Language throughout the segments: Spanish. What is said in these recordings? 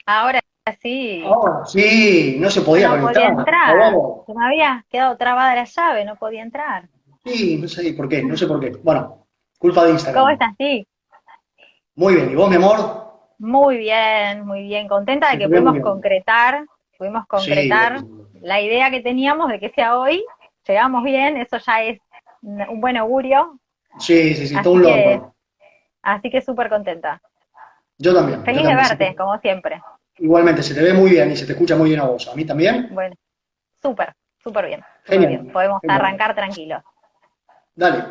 Ahora sí, Ahora sí, no se yo podía no podía conectar, por entrar. favor. Se me había quedado trabada la llave, no podía entrar. Sí, no sé por qué, no sé por qué. Bueno, culpa de ¿Cómo Instagram. estás? Sí, Muy bien, ¿y vos, mi amor? muy bien. Contenta de Se que te ve muy bien. pudimos Sí, concretar la idea que teníamos de que sea hoy. Llegamos bien, eso ya es un buen augurio. sí, sí, sí, todo Así un que, logro. así que súper contenta. Yo Feliz de también. verte, como siempre. Igualmente, se te ve muy bien y se te escucha muy bien a vos. ¿A mí también? Bueno, súper, súper bien, súper Genial, bien. Podemos genial. arrancar tranquilos. Dale,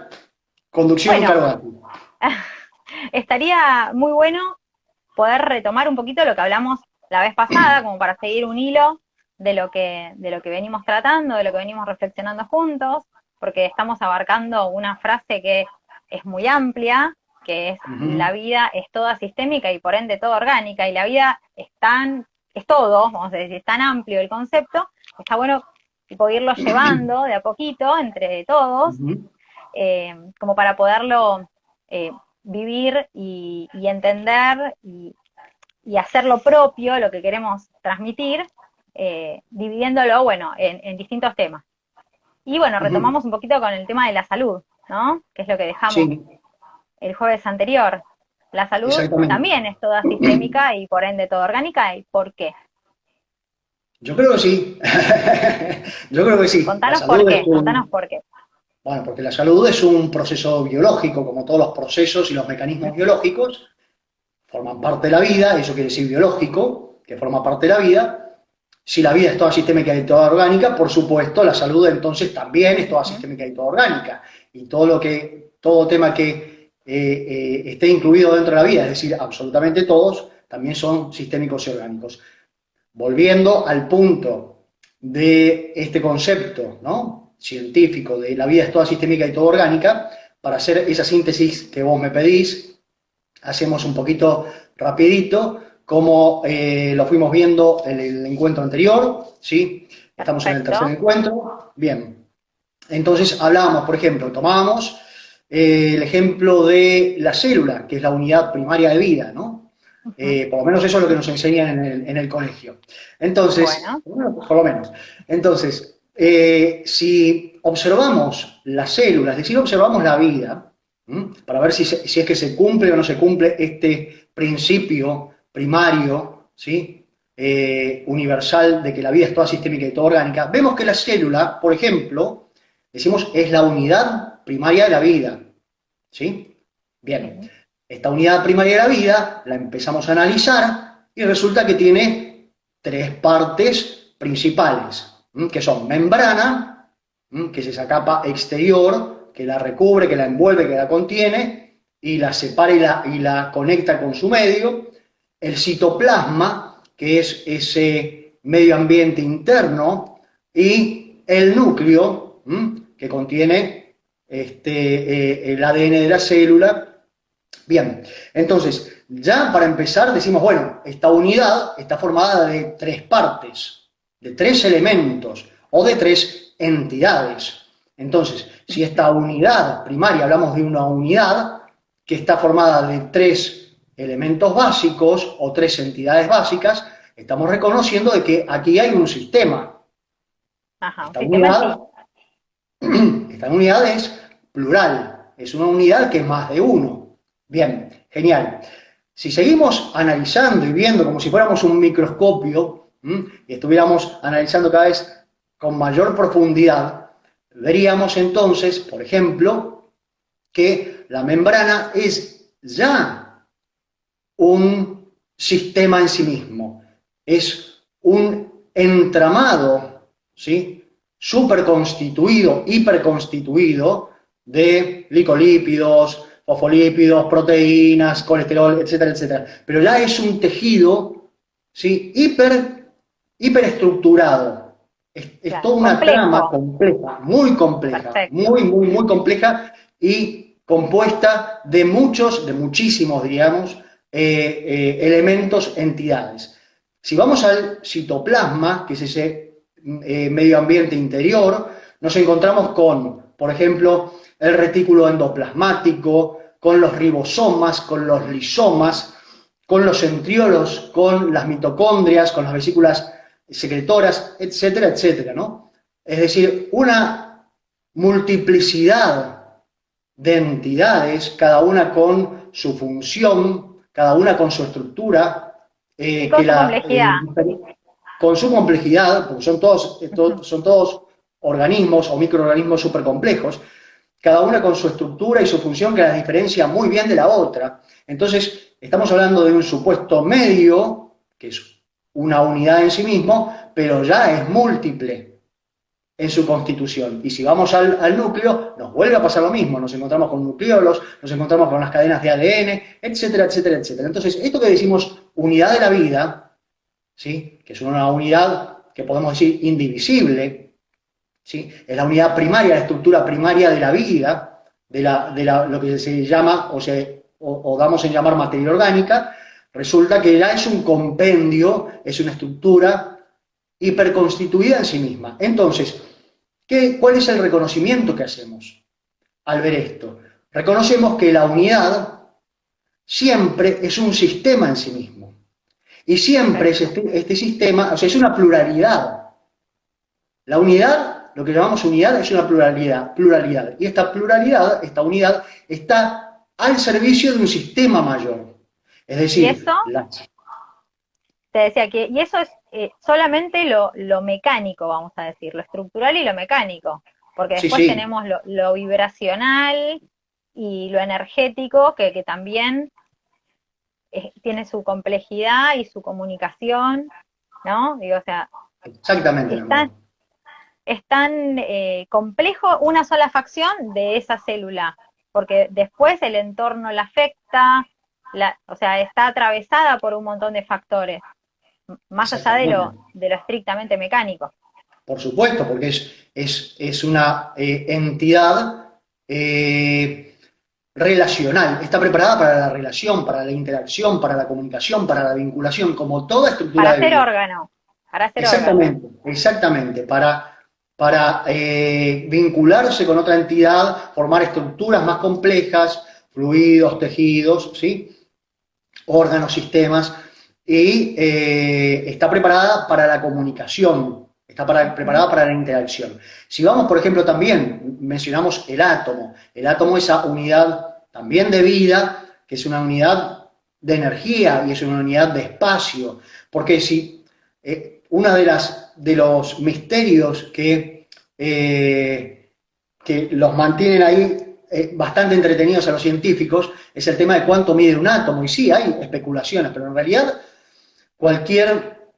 conducción a Bueno, cargo de ti. estaría muy bueno poder retomar un poquito lo que hablamos la vez pasada, como para seguir un hilo de lo que venimos tratando, de lo que venimos reflexionando juntos, porque estamos abarcando una frase que es muy amplia, que es Ujú. la vida es toda sistémica y por ende toda orgánica, y la vida es todo, vamos a decir, es tan amplio el concepto, está bueno tipo irlo llevando de a poquito entre todos, Ujú. como para poderlo eh, vivir y entender y hacer lo propio, lo que queremos transmitir, dividiéndolo, bueno, en distintos temas. Y bueno, Ujú. retomamos un poquito con el tema de la salud, ¿no? Que es lo que dejamos Sí, el jueves anterior. La salud exactamente. también es toda sistémica y por ende toda orgánica. ¿Y por qué? Yo creo que sí. Yo creo que sí. La Contanos por salud es qué, contanos un, por qué. bueno, porque la salud es un proceso biológico, como todos los procesos y los mecanismos biológicos, forman parte de la vida, eso quiere decir biológico, que forma parte de la vida. Si la vida es toda sistémica y toda orgánica, por supuesto, la salud entonces también es toda ¿Mm? sistémica y toda orgánica. Y todo tema que esté incluido dentro de la vida, es decir, absolutamente todos, también son sistémicos y orgánicos. Volviendo al punto de este concepto, ¿no?, científico de la vida es toda sistémica y toda orgánica, para hacer esa síntesis que vos me pedís, hacemos un poquito rapidito, como lo fuimos viendo en el encuentro anterior, ¿sí? Estamos en el tercer Perfecto. encuentro. Bien, entonces hablábamos, por ejemplo, tomábamos el ejemplo de la célula, que es la unidad primaria de vida, ¿no? Ujú. Por lo menos eso es lo que nos enseñan en el colegio. Entonces, Bueno. bueno, por lo menos. Entonces, si observamos las células, es decir, observamos la vida, para ver si es que se cumple o no se cumple este principio primario, ¿sí? Universal de que la vida es toda sistémica y toda orgánica, vemos que la célula, por ejemplo, decimos es la unidad primaria de la vida, ¿sí? Bien, Sí. esta unidad primaria de la vida la empezamos a analizar y resulta que tiene tres partes principales, que son membrana, que es esa capa exterior que la recubre, que la envuelve, que la contiene y la separa y la conecta con su medio, el citoplasma, que es ese medio ambiente interno, y el núcleo, que contiene el ADN de la célula. Bien, entonces, ya para empezar decimos, bueno, esta unidad está formada de tres partes, de tres elementos o de tres entidades. Entonces, si esta unidad primaria, hablamos de una unidad que está formada de tres elementos básicos o tres entidades básicas, estamos reconociendo de que aquí hay un sistema. Ajá, un Esta sistema en unidad, sí. esta unidad es plural, es una unidad que es más de uno. Bien, genial. Si seguimos analizando y viendo como si fuéramos un microscopio, y estuviéramos analizando cada vez con mayor profundidad, veríamos entonces, por ejemplo, que la membrana es ya un sistema en sí mismo, es un entramado, ¿sí?, superconstituido, hiperconstituido de glicolípidos, fosfolípidos, proteínas, colesterol, etcétera, etcétera. Pero ya es un tejido, ¿sí?, hiperestructurado. Es Claro, toda una trama complejo. compleja, Perfecto. muy compleja y compuesta de muchos, de muchísimos, digamos, elementos, entidades. Si vamos al citoplasma, que es ese medio ambiente interior, nos encontramos con, por ejemplo, el retículo endoplasmático, con los ribosomas, con los lisomas, con los centriolos, con las mitocondrias, con las vesículas secretoras, etcétera, etcétera, ¿no? Es decir, una multiplicidad de entidades, cada una con su función, cada una con su estructura, Y con su complejidad. con su complejidad, porque son todos organismos o microorganismos súper complejos, cada una con su estructura y su función que las diferencia muy bien de la otra. Entonces, estamos hablando de un supuesto medio, que es una unidad en sí mismo, pero ya es múltiple en su constitución. Y si vamos al núcleo, nos vuelve a pasar lo mismo. Nos encontramos con nucleolos, nos encontramos con las cadenas de ADN, etcétera, etcétera, etcétera. Entonces, esto que decimos unidad de la vida, ¿sí? Que es una unidad que podemos decir indivisible, ¿sí? Es la unidad primaria, la estructura primaria de la vida, lo que se llama o damos en llamar materia orgánica. Resulta que ya es un compendio, es una estructura hiperconstituida en sí misma. Entonces, ¿cuál es el reconocimiento que hacemos al ver esto? Reconocemos que la unidad siempre es un sistema en sí mismo. Y siempre es este sistema, o sea, es una pluralidad. La unidad, lo que llamamos unidad, es una pluralidad. Y esta pluralidad, esta unidad, está al servicio de un sistema mayor. Es decir, ¿y eso? Te decía que, y eso es solamente lo mecánico, vamos a decir, lo estructural y lo mecánico, porque sí, después sí, tenemos lo vibracional y lo energético, que también tiene su complejidad y su comunicación, ¿no? Digo, o sea, exactamente, mi es amor. tan, es tan complejo una sola facción de esa célula, porque después el entorno la afecta, o sea, está atravesada por un montón de factores, más allá Exactamente. de lo estrictamente mecánico. Por supuesto, porque es una entidad relacional, está preparada para la relación, para la interacción, para la comunicación, para la vinculación, como toda estructura Para de ser vida. órgano, para ser órgano. Exactamente, exactamente, para vincularse con otra entidad, formar estructuras más complejas, fluidos, tejidos, ¿sí? Órganos, sistemas, y está preparada para la comunicación, preparada para la interacción. Si vamos, por ejemplo, también mencionamos el átomo es esa unidad también de vida, que es una unidad de energía y es una unidad de espacio, porque si una de los misterios que los mantienen ahí bastante entretenidos a los científicos es el tema de cuánto mide un átomo. Y sí, hay especulaciones, pero en realidad cualquier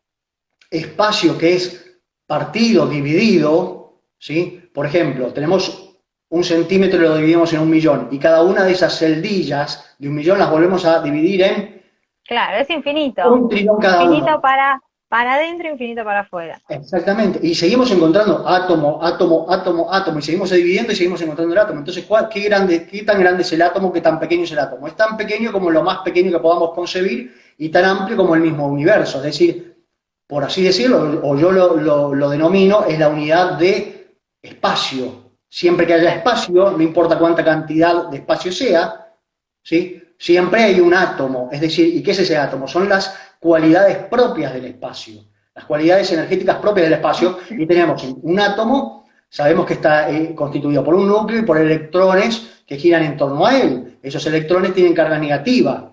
espacio que es partido, dividido, ¿sí? Por ejemplo, tenemos 1 centímetro y lo dividimos en 1.000.000, y cada una de esas celdillas de 1.000.000 las volvemos a dividir en Claro, es infinito. 1 trillón cada Infinito uno. para adentro, infinito para afuera. Exactamente, y seguimos encontrando átomo, átomo, átomo, átomo, y seguimos dividiendo y seguimos encontrando el átomo. Entonces, ¿qué tan grande es el átomo, qué tan pequeño es el átomo? Es tan pequeño como lo más pequeño que podamos concebir y tan amplio como el mismo universo. Es decir, por así decirlo, o yo lo denomino, es la unidad de espacio. Siempre que haya espacio, no importa cuánta cantidad de espacio sea, ¿sí? Siempre hay un átomo. Es decir, ¿y qué es ese átomo? Son las cualidades propias del espacio, las cualidades energéticas propias del espacio, y tenemos un átomo, sabemos que está constituido por un núcleo y por electrones que giran en torno a él. Esos electrones tienen carga negativa.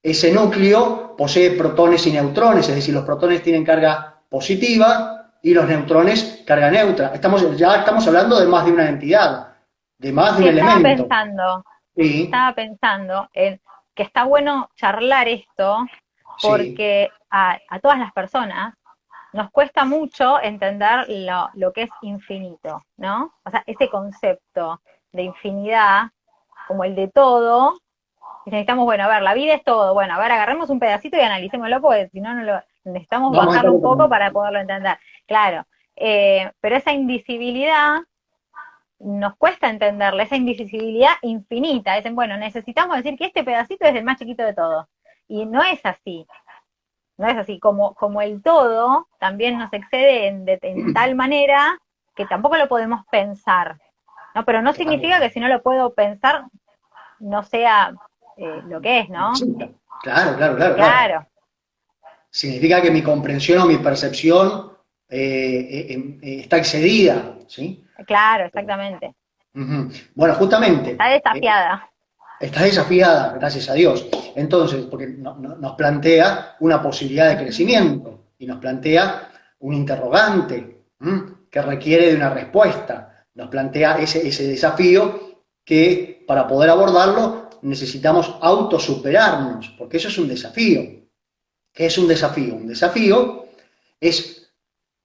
Ese núcleo posee protones y neutrones, es decir, los protones tienen carga positiva y los neutrones carga neutra. Ya estamos hablando de más de una entidad, de más de Sí, un elemento. Sí, estaba pensando en que está bueno charlar esto sí, porque a todas las personas nos cuesta mucho entender lo que es infinito, ¿no? O sea, ese concepto de infinidad, como el de todo, y necesitamos, bueno, a ver, la vida es todo, bueno, a ver, agarremos un pedacito y analicémoslo, porque si no, necesitamos vamos a bajarlo estar un poco con... para poderlo entender. Claro, pero esa invisibilidad nos cuesta entenderla, esa invisibilidad infinita. Dicen, bueno, necesitamos decir que este pedacito es el más chiquito de todos. Y no es así, no es así. Como el todo también nos excede en tal manera que tampoco lo podemos pensar. ¿No? Pero no significa que si no lo puedo pensar no sea lo que es, No ¿no? exista. Claro, claro, claro, claro. Claro, Significa que mi comprensión o mi percepción está excedida, ¿sí? claro, exactamente. Ujú. Bueno, Está justamente, desafiada. está desafiada, gracias a Dios. Entonces, porque nos plantea una posibilidad de Ujú. crecimiento y nos plantea un interrogante, que requiere de una respuesta. Nos plantea ese desafío que para poder abordarlo necesitamos autosuperarnos, porque eso es un desafío. ¿Qué es un desafío? Un desafío es,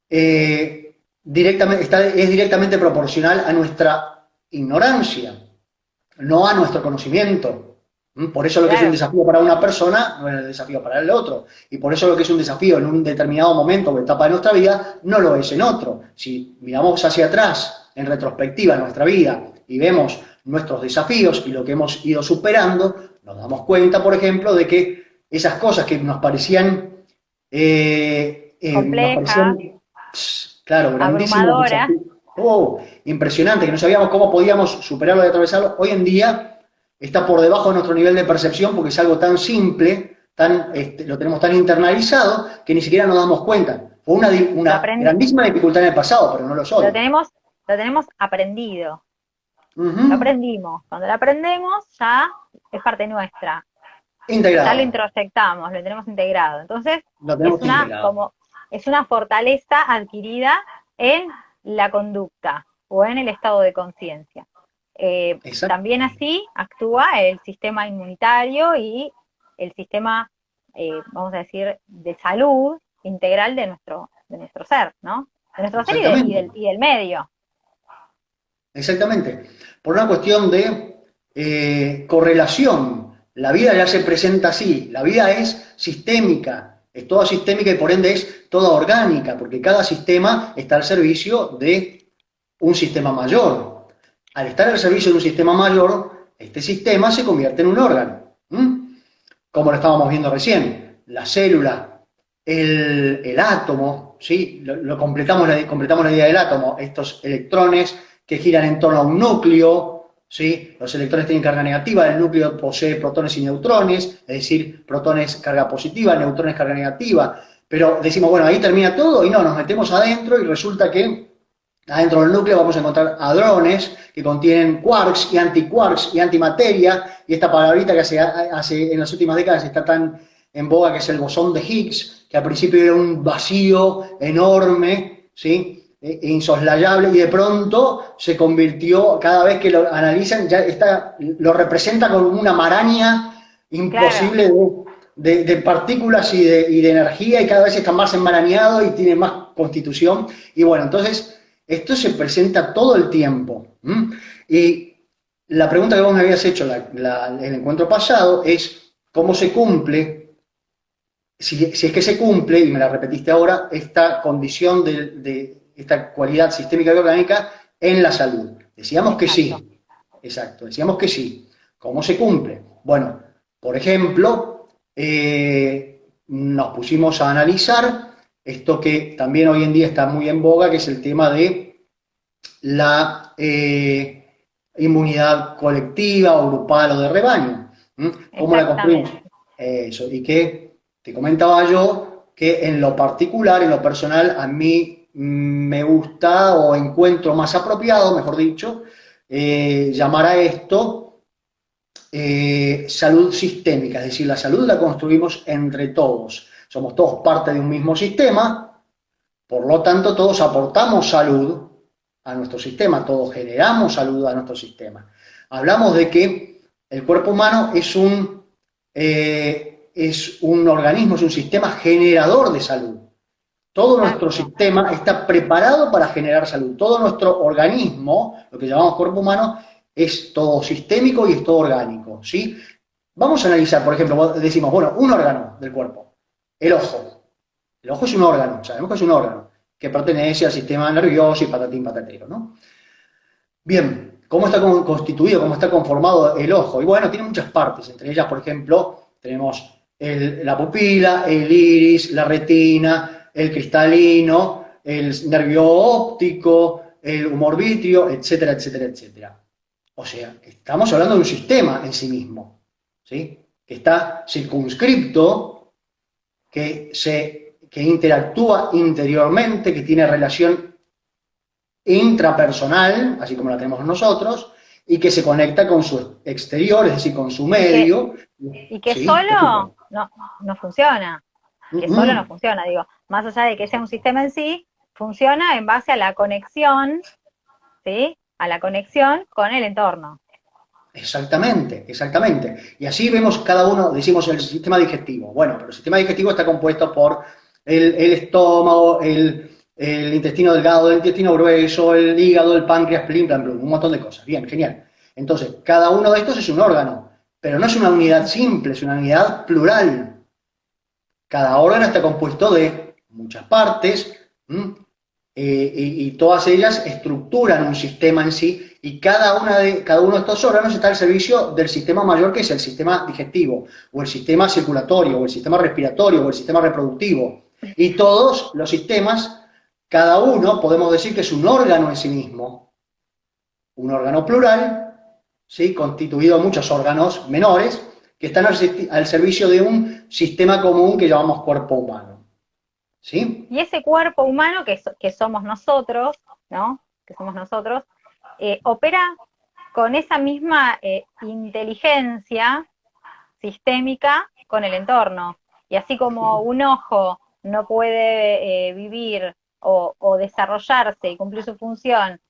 es directamente proporcional a nuestra ignorancia, no a nuestro conocimiento. Por eso lo que es un Claro, desafío para una persona no es el desafío para el otro. Y por eso lo que es un desafío en un determinado momento o etapa de nuestra vida no lo es en otro. Si miramos hacia atrás, en retrospectiva, en nuestra vida, y vemos nuestros desafíos y lo que hemos ido superando, nos damos cuenta, por ejemplo, de que esas cosas que nos compleja, parecían, claro, grandísimos abrumadora. desafíos, impresionante, que no sabíamos cómo podíamos superarlo y atravesarlo, hoy en día está por debajo de nuestro nivel de percepción porque es algo tan simple, lo tenemos tan internalizado que ni siquiera nos damos cuenta. Fue Lo una aprend- grandísima dificultad en el pasado, pero no lo es hoy. lo tenemos aprendido. Lo Ujú. aprendimos. Cuando lo aprendemos, ya es parte nuestra. Ya lo Integrado, introyectamos, lo tenemos integrado. Entonces, lo es tenemos una, integrado. como, es una fortaleza adquirida en la conducta o en el estado de conciencia. También Exactamente. así actúa el sistema inmunitario y el sistema, vamos a decir, de salud integral de nuestro ser, ¿no? De nuestro ser Exactamente. y del medio. Exactamente. Por una cuestión de correlación. La vida ya se presenta así. La vida es sistémica, es toda sistémica y por ende es toda orgánica, porque cada sistema está al servicio de un sistema mayor. Al estar al servicio de un sistema mayor, este sistema se convierte en un órgano. Como lo estábamos viendo recién, la célula, el átomo, ¿sí? Completamos la idea del átomo, estos electrones que giran en torno a un núcleo, ¿sí? Los electrones tienen carga negativa, el núcleo posee protones y neutrones, es decir, protones carga positiva, neutrones carga negativa, pero decimos, bueno, ahí termina todo y no, nos metemos adentro y resulta que adentro del núcleo vamos a encontrar hadrones que contienen quarks y antiquarks y antimateria, y esta palabrita que hace en las últimas décadas está tan en boga, que es el bosón de Higgs, que al principio era un vacío enorme, ¿sí? Insoslayable, y de pronto se convirtió, cada vez que lo analizan, lo representa como una maraña Claro, imposible de partículas y de energía, y cada vez está más enmarañado y tiene más constitución. Y bueno, entonces esto se presenta todo el tiempo. Y la pregunta que vos me habías hecho el encuentro pasado es cómo se cumple, si es que se cumple, y me la repetiste ahora, esta condición de esta cualidad sistémica y orgánica en la salud. Decíamos que exacto. sí, exacto, decíamos que sí. ¿Cómo se cumple? Bueno, por ejemplo, nos pusimos a analizar esto que también hoy en día está muy en boga, que es el tema de la inmunidad colectiva o grupal o de rebaño. ¿Cómo la construimos? Exactamente. Eso, y que te comentaba yo que en lo particular, en lo personal, a mí me gusta o encuentro más apropiado, mejor dicho, llamar a esto salud sistémica, es decir, la salud la construimos entre todos. Somos todos parte de un mismo sistema, por lo tanto, todos aportamos salud a nuestro sistema, todos generamos salud a nuestro sistema. Hablamos de que el cuerpo humano es un organismo, es un sistema generador de salud. Todo nuestro Exacto. sistema está preparado para generar salud. Todo nuestro organismo, lo que llamamos cuerpo humano, es todo sistémico y es todo orgánico, ¿sí? Vamos a analizar, por ejemplo, decimos, bueno, un órgano del cuerpo, el ojo. El ojo es un órgano, sabemos que es un órgano, que pertenece al sistema nervioso y patatín patatero, ¿no? Bien, ¿cómo está constituido, cómo está conformado el ojo? Y bueno, tiene muchas partes, entre ellas, por ejemplo, tenemos la pupila, el iris, la retina, el cristalino, el nervio óptico, el humor vitrio, etcétera, etcétera, etcétera. O sea, estamos hablando de un sistema en sí mismo, ¿sí? que está circunscripto, que interactúa interiormente, que tiene relación intrapersonal, así como la tenemos nosotros, y que se conecta con su exterior, es decir, con su medio. Y que ¿Sí? solo no funciona, que solo no funciona, digo, más allá de que sea un sistema en sí, funciona en base a la conexión, ¿sí? A la conexión con el entorno. Exactamente, exactamente. Y así vemos cada uno, decimos el sistema digestivo. Bueno, pero el sistema digestivo está compuesto por el estómago, el intestino delgado, el intestino grueso, el hígado, el páncreas, plin, plan, plum, un montón de cosas. Bien, genial. Entonces, cada uno de estos es un órgano, pero no es una unidad simple, es una unidad plural. Cada órgano está compuesto de muchas partes, y todas ellas estructuran un sistema en sí, y cada uno de estos órganos está al servicio del sistema mayor, que es el sistema digestivo, o el sistema circulatorio, o el sistema respiratorio, o el sistema reproductivo. Y todos los sistemas, cada uno podemos decir que es un órgano en sí mismo, un órgano plural, ¿sí? Constituido de muchos órganos menores, que están al servicio de un sistema común que llamamos cuerpo humano. ¿Sí? Y ese cuerpo humano que somos nosotros, ¿no? Que somos nosotros, opera con esa misma inteligencia sistémica con el entorno. Y así como un ojo no puede vivir o desarrollarse y cumplir su función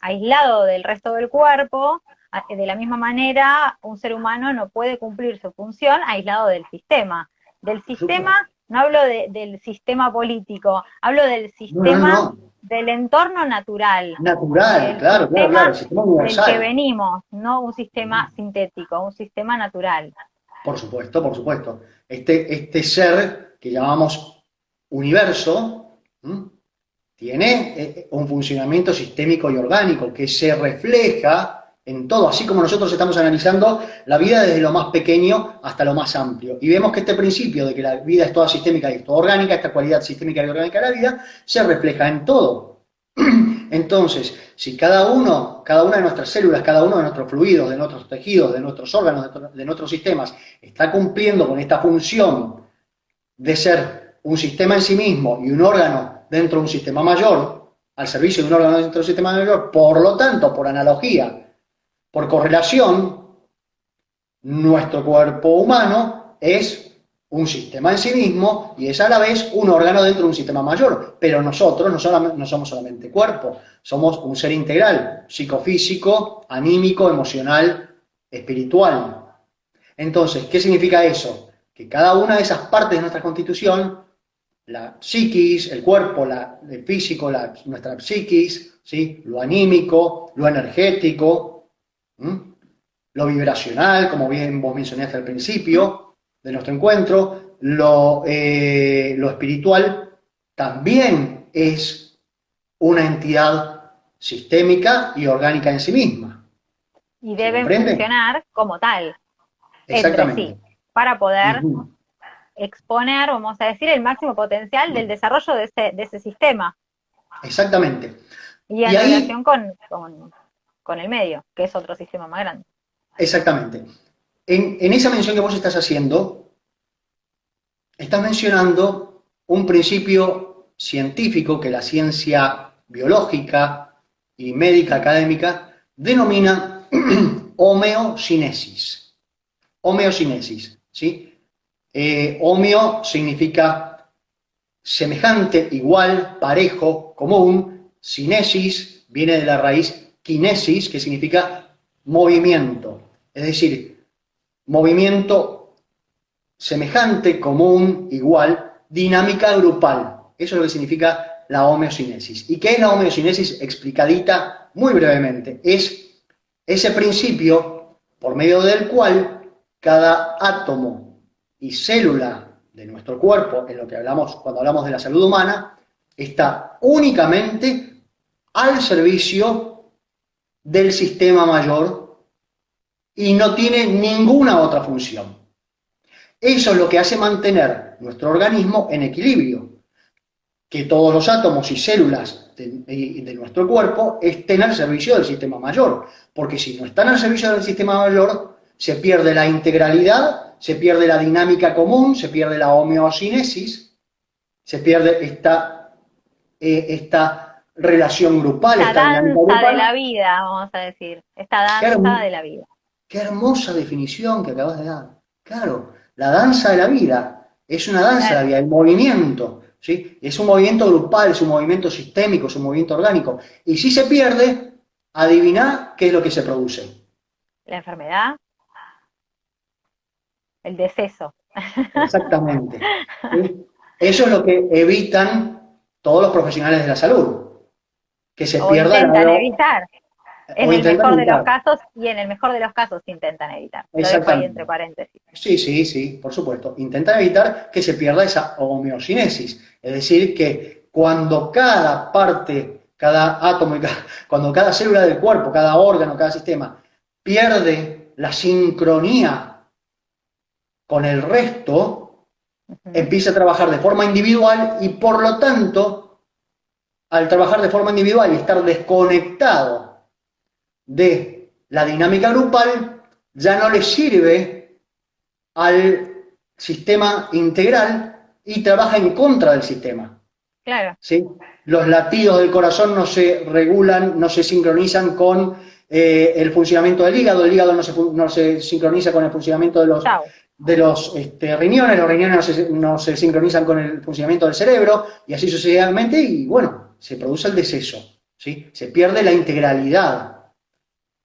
aislado del resto del cuerpo, de la misma manera un ser humano no puede cumplir su función aislado del sistema. Del sistema, no hablo del sistema político, hablo del sistema del entorno natural. Natural, claro, el sistema universal. Del que venimos, no un sistema sintético, un sistema natural. Por supuesto, por supuesto. Este ser que llamamos universo, tiene un funcionamiento sistémico y orgánico que se refleja en todo, así como nosotros estamos analizando la vida desde lo más pequeño hasta lo más amplio. Y vemos que este principio de que la vida es toda sistémica y es toda orgánica, esta cualidad sistémica y orgánica de la vida, se refleja en todo. Entonces, si cada una de nuestras células, cada uno de nuestros fluidos, de nuestros tejidos, de nuestros órganos, de nuestros sistemas, está cumpliendo con esta función de ser un sistema en sí mismo y un órgano dentro de un sistema mayor, al servicio de un órgano dentro de un sistema mayor, por lo tanto, por analogía, por correlación, nuestro cuerpo humano es un sistema en sí mismo y es a la vez un órgano dentro de un sistema mayor. Pero nosotros no somos solamente cuerpo, somos un ser integral, psicofísico, anímico, emocional, espiritual. Entonces, ¿qué significa eso? Que cada una de esas partes de nuestra constitución, la psiquis, el cuerpo, el físico, nuestra psiquis, ¿sí? Lo anímico, lo energético, lo vibracional, como bien vos mencionaste al principio de nuestro encuentro, lo espiritual, también es una entidad sistémica y orgánica en sí misma. Y deben funcionar como tal, entre sí, para poder exponer, vamos a decir, el máximo potencial del desarrollo de ese sistema. Exactamente. Y en relación con el medio, que es otro sistema más grande. Exactamente. En esa mención que vos estás haciendo, estás mencionando un principio científico que la ciencia biológica y médica académica denomina homeocinesis. Homeocinesis, ¿sí? Homeo significa semejante, igual, parejo, común. Cinesis viene de la raíz kinesis, que significa movimiento. Es decir, movimiento semejante, común, igual, dinámica grupal. Eso es lo que significa la homeocinesis. ¿Y qué es la homeocinesis? Explicadita muy brevemente. Es ese principio por medio del cual cada átomo y célula de nuestro cuerpo, en lo que hablamos cuando hablamos de la salud humana, está únicamente al servicio del sistema mayor y no tiene ninguna otra función. Eso es lo que hace mantener nuestro organismo en equilibrio, que todos los átomos y células de nuestro cuerpo estén al servicio del sistema mayor, porque si no están al servicio del sistema mayor, se pierde la integralidad se pierde la dinámica común, se pierde la homeocinesis, se pierde esta relación grupal, Esta esta dinámica danza de la grupal. vida, vamos a decir, esta Qué, danza de la vida. qué hermosa definición que acabas de dar. Claro, la danza de la vida es una danza de la Claro, vida, el movimiento, ¿sí? Es un movimiento grupal, es un movimiento sistémico, es un movimiento orgánico. Y si se pierde, adivina qué es lo que se produce. la enfermedad, el deceso. Exactamente. ¿Sí? Eso es lo que evitan todos los profesionales de la salud, que se O pierda intentan evitar. o En el intentan mejor de los evitar. casos y en el mejor de los casos intentan evitar. Lo dejo ahí entre Exactamente. paréntesis. Sí, sí, sí, por supuesto. Intentan evitar que se pierda esa homeocinesis. Es decir, que cuando cada parte, cada átomo, cuando cada célula del cuerpo, cada órgano, cada sistema pierde la sincronía con el resto, Ujú. empieza a trabajar de forma individual y por lo tanto, al trabajar de forma individual y estar desconectado de la dinámica grupal, ya no le sirve al sistema integral y trabaja en contra del sistema. Claro. ¿Sí? Los latidos del corazón no se regulan, no se sincronizan con el funcionamiento del hígado, no se sincroniza con el funcionamiento Chau. de los riñones no se sincronizan con el funcionamiento del cerebro, y así sucesivamente, y bueno, se produce el deceso, ¿sí? Se pierde la integralidad,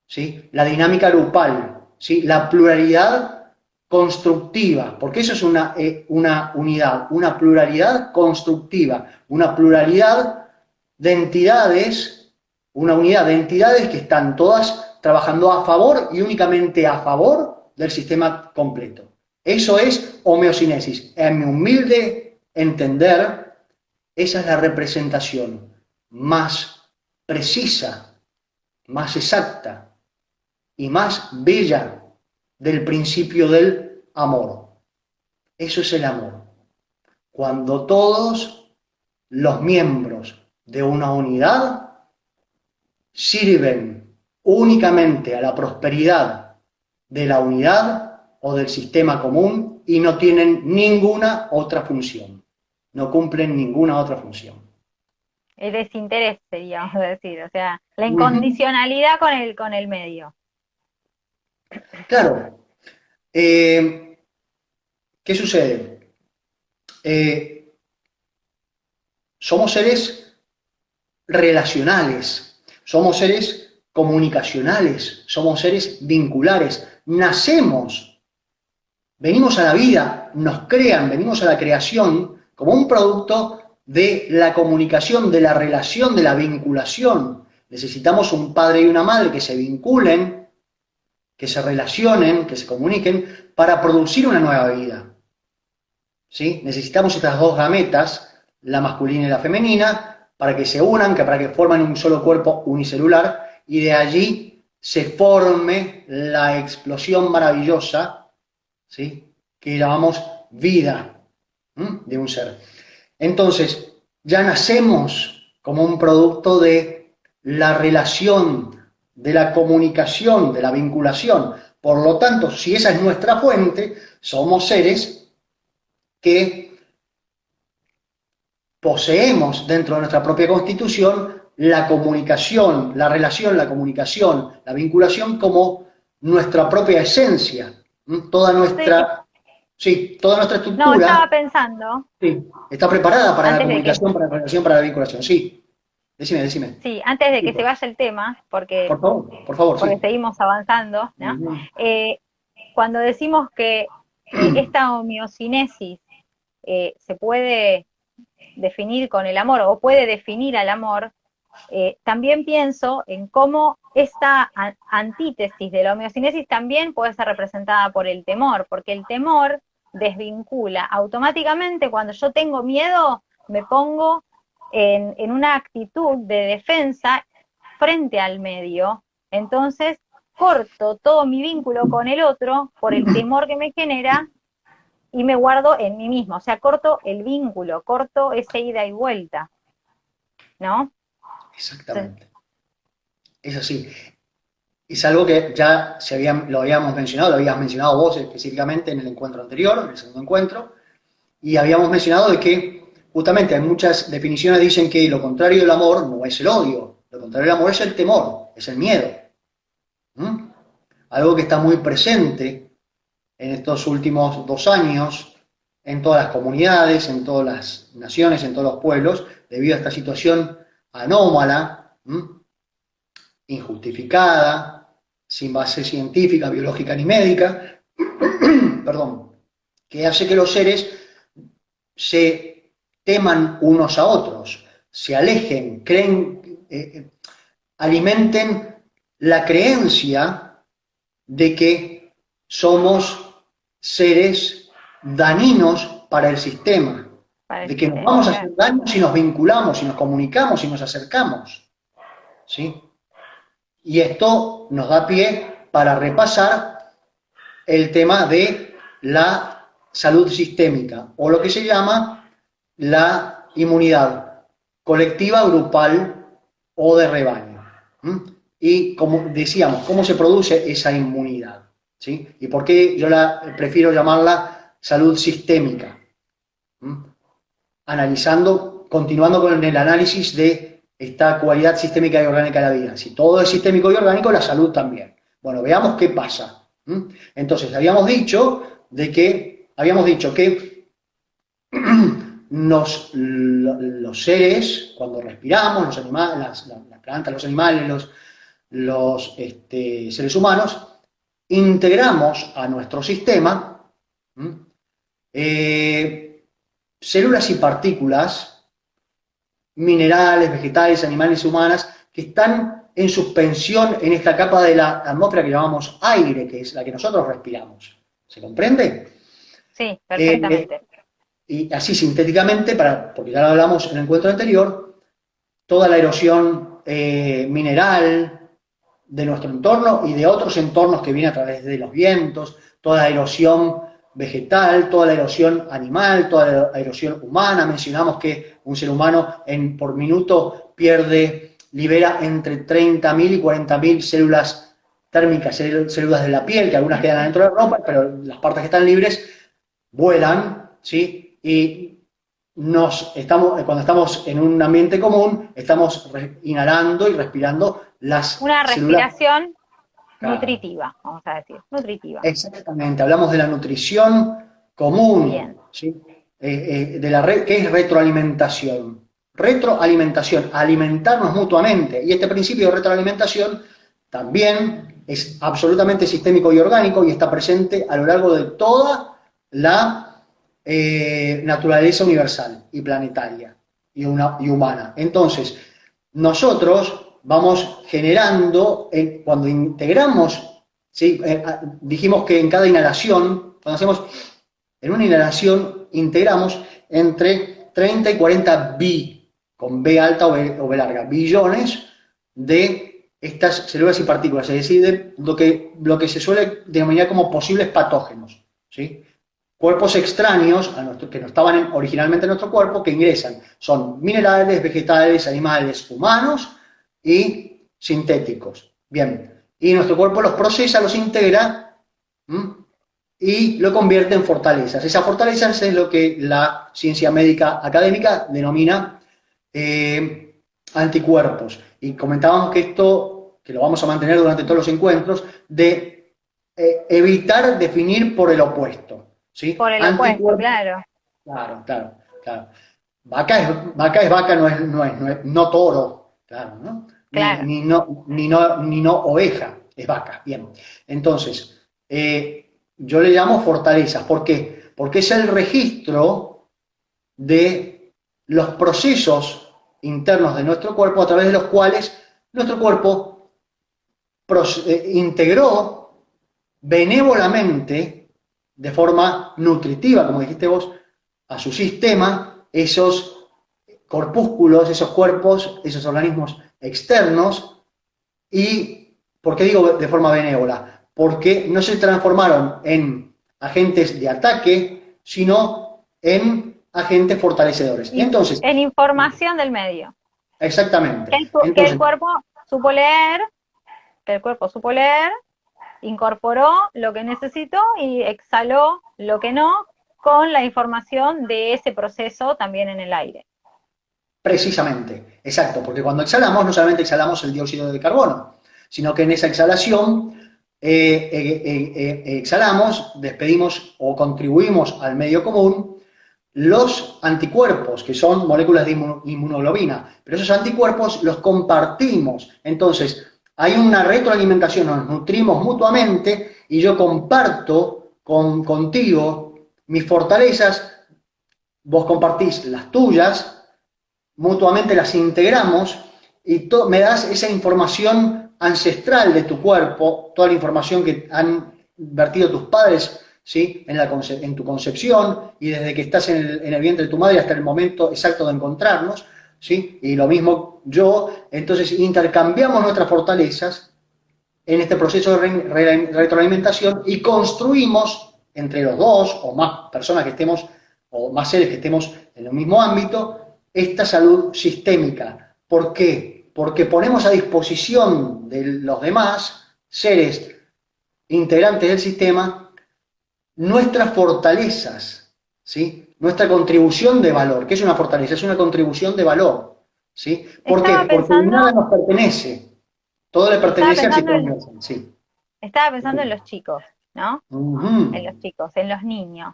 ¿sí? La dinámica grupal, ¿sí? La pluralidad constructiva, porque eso es una unidad, una pluralidad constructiva, una pluralidad de entidades, una unidad de entidades que están todas trabajando a favor y únicamente a favor del sistema completo. Eso es homeocinesis. En mi humilde entender, esa es la representación más precisa, más exacta y más bella del principio del amor. Eso es el amor. Cuando todos los miembros de una unidad sirven únicamente a la prosperidad de la unidad o del sistema común y no tienen ninguna otra función. No cumplen ninguna otra función. El desinterés, seríamos decir. O sea, la Uh -huh. incondicionalidad con el medio. Claro. ¿Qué sucede? Somos seres relacionales, somos seres comunicacionales, somos seres vinculares. Nacemos, venimos a la vida, nos crean, venimos a la creación como un producto de la comunicación, de la relación, de la vinculación. Necesitamos un padre y una madre que se vinculen, que se relacionen, que se comuniquen para producir una nueva vida. ¿Sí? Necesitamos estas dos gametas, la masculina y la femenina, para que se unan, para que formen un solo cuerpo unicelular, y de allí se forme la explosión maravillosa, ¿sí? Que llamamos vida, de un ser. Entonces, ya nacemos como un producto de la relación, de la comunicación, de la vinculación. Por lo tanto, si esa es nuestra fuente, somos seres que poseemos dentro de nuestra propia constitución la comunicación, la relación, la comunicación, la vinculación como nuestra propia esencia. Toda Sí, nuestra, sí, toda nuestra no, estructura, estaba pensando, sí, está preparada para la antes de que, comunicación, para la relación, para la vinculación. Sí, decime, decime. sí, antes de que se vaya el tema, Por favor, porque sí. seguimos avanzando, ¿no? Uh-huh. Eh, cuando decimos que esta homeocinesis se puede definir con el amor o puede definir al amor, también pienso en cómo esta antítesis de la homeocinesis también puede ser representada por el temor, porque el temor desvincula automáticamente. Cuando yo tengo miedo, me pongo en una actitud de defensa frente al medio, entonces corto todo mi vínculo con el otro por el temor que me genera y me guardo en mí mismo, o sea, corto el vínculo, corto esa ida y vuelta, ¿no? Entonces, Exactamente. Es así. es algo que ya lo habíamos mencionado, lo habías mencionado vos específicamente en el encuentro anterior, en el segundo encuentro, y habíamos mencionado de que justamente hay muchas definiciones que dicen que lo contrario del amor no es el odio, lo contrario del amor es el temor, es el miedo. ¿Mm? Algo que está muy presente en estos últimos 2 años en todas las comunidades, en todas las naciones, en todos los pueblos, debido a esta situación anómala, injustificada, sin base científica, biológica ni médica, perdón, que hace que los seres se teman unos a otros, se alejen, alimenten la creencia de que somos seres dañinos para el sistema, de que nos vamos a hacer daño si nos vinculamos, si nos comunicamos, si nos acercamos. ¿Sí? Y esto nos da pie para repasar el tema de la salud sistémica, o lo que se llama la inmunidad colectiva, grupal o de rebaño. Y como decíamos, ¿cómo se produce esa inmunidad? ¿Sí? ¿Y por qué yo prefiero llamarla salud sistémica? Analizando, continuando con el análisis de esta cualidad sistémica y orgánica de la vida. Si todo es sistémico y orgánico, la salud también. Bueno, veamos qué pasa. Entonces, habíamos dicho que los seres, cuando respiramos, los animales, las plantas, los animales, los seres humanos, integramos a nuestro sistema células y partículas, minerales, vegetales, animales y humanas, que están en suspensión en esta capa de la atmósfera que llamamos aire, que es la que nosotros respiramos. ¿Se comprende? Sí, perfectamente. Y así sintéticamente, porque ya lo hablamos en el encuentro anterior, toda la erosión mineral de nuestro entorno y de otros entornos que viene a través de los vientos, toda la erosión vegetal, toda la erosión animal, toda la erosión humana. Mencionamos que un ser humano por minuto libera entre 30.000 y 40.000 células térmicas, células de la piel, que algunas quedan dentro de la ropa, pero las partes que están libres vuelan, ¿sí? Y cuando estamos en un ambiente común, estamos inhalando y respirando una respiración células, nutritiva, vamos a decir, nutritiva. Exactamente, hablamos de la nutrición común, ¿sí? ¿Qué es retroalimentación? Retroalimentación, alimentarnos mutuamente. Y este principio de retroalimentación también es absolutamente sistémico y orgánico y está presente a lo largo de toda la naturaleza universal y planetaria y humana. Entonces, nosotros vamos generando, cuando integramos, ¿sí? Dijimos que en cada inhalación, cuando hacemos, en una inhalación, integramos entre 30 y 40 con B alta o B larga, billones de estas células y partículas, es decir, de lo que se suele denominar como posibles patógenos, ¿sí? Cuerpos extraños que no estaban originalmente en nuestro cuerpo, que ingresan. Son minerales, vegetales, animales, humanos y sintéticos. Bien, y nuestro cuerpo los procesa, los integra y lo convierte en fortalezas. Esas fortalezas es lo que la ciencia médica académica denomina anticuerpos. Y comentábamos que esto, que lo vamos a mantener durante todos los encuentros, de evitar definir por el opuesto. ¿Sí? Por el opuesto, claro. Claro. Vaca es vaca, no toro, claro, ¿no? Claro. Ni no oveja, es vaca, bien. Entonces, yo le llamo fortalezas. ¿Por qué? Porque es el registro de los procesos internos de nuestro cuerpo a través de los cuales nuestro cuerpo integró benévolamente, de forma nutritiva, como dijiste vos, a su sistema, esos corpúsculos, esos cuerpos, esos organismos externos. ¿Y por qué digo de forma benévola? Porque no se transformaron en agentes de ataque, sino en agentes fortalecedores. Entonces, en información del medio. Exactamente. Que el cuerpo supo leer, el cuerpo supo leer, incorporó lo que necesitó y exhaló lo que no, con la información de ese proceso también en el aire. Precisamente, exacto, porque cuando exhalamos no solamente exhalamos el dióxido de carbono, sino que en esa exhalación exhalamos, despedimos o contribuimos al medio común los anticuerpos, que son moléculas de inmunoglobina, pero esos anticuerpos los compartimos. Entonces, hay una retroalimentación, nos nutrimos mutuamente y yo comparto contigo mis fortalezas, vos compartís las tuyas, mutuamente las integramos y me das esa información ancestral de tu cuerpo, toda la información que han vertido tus padres, ¿sí? En tu concepción y desde que estás en el vientre de tu madre hasta el momento exacto de encontrarnos, ¿sí? Y lo mismo yo, entonces intercambiamos nuestras fortalezas en este proceso de retroalimentación y construimos entre los dos o más personas que estemos, o más seres que estemos en el mismo ámbito, esta salud sistémica. ¿Por qué? Porque ponemos a disposición de los demás seres integrantes del sistema nuestras fortalezas, ¿sí? Nuestra contribución de valor. ¿Qué es una fortaleza? Es una contribución de valor, ¿sí? ¿Por qué? Estaba Porque nada pensando, nos pertenece, todo le estaba pertenece al pensando sistema universal, sí. estaba pensando en los chicos, ¿no? En los Ujú, chicos, en los niños,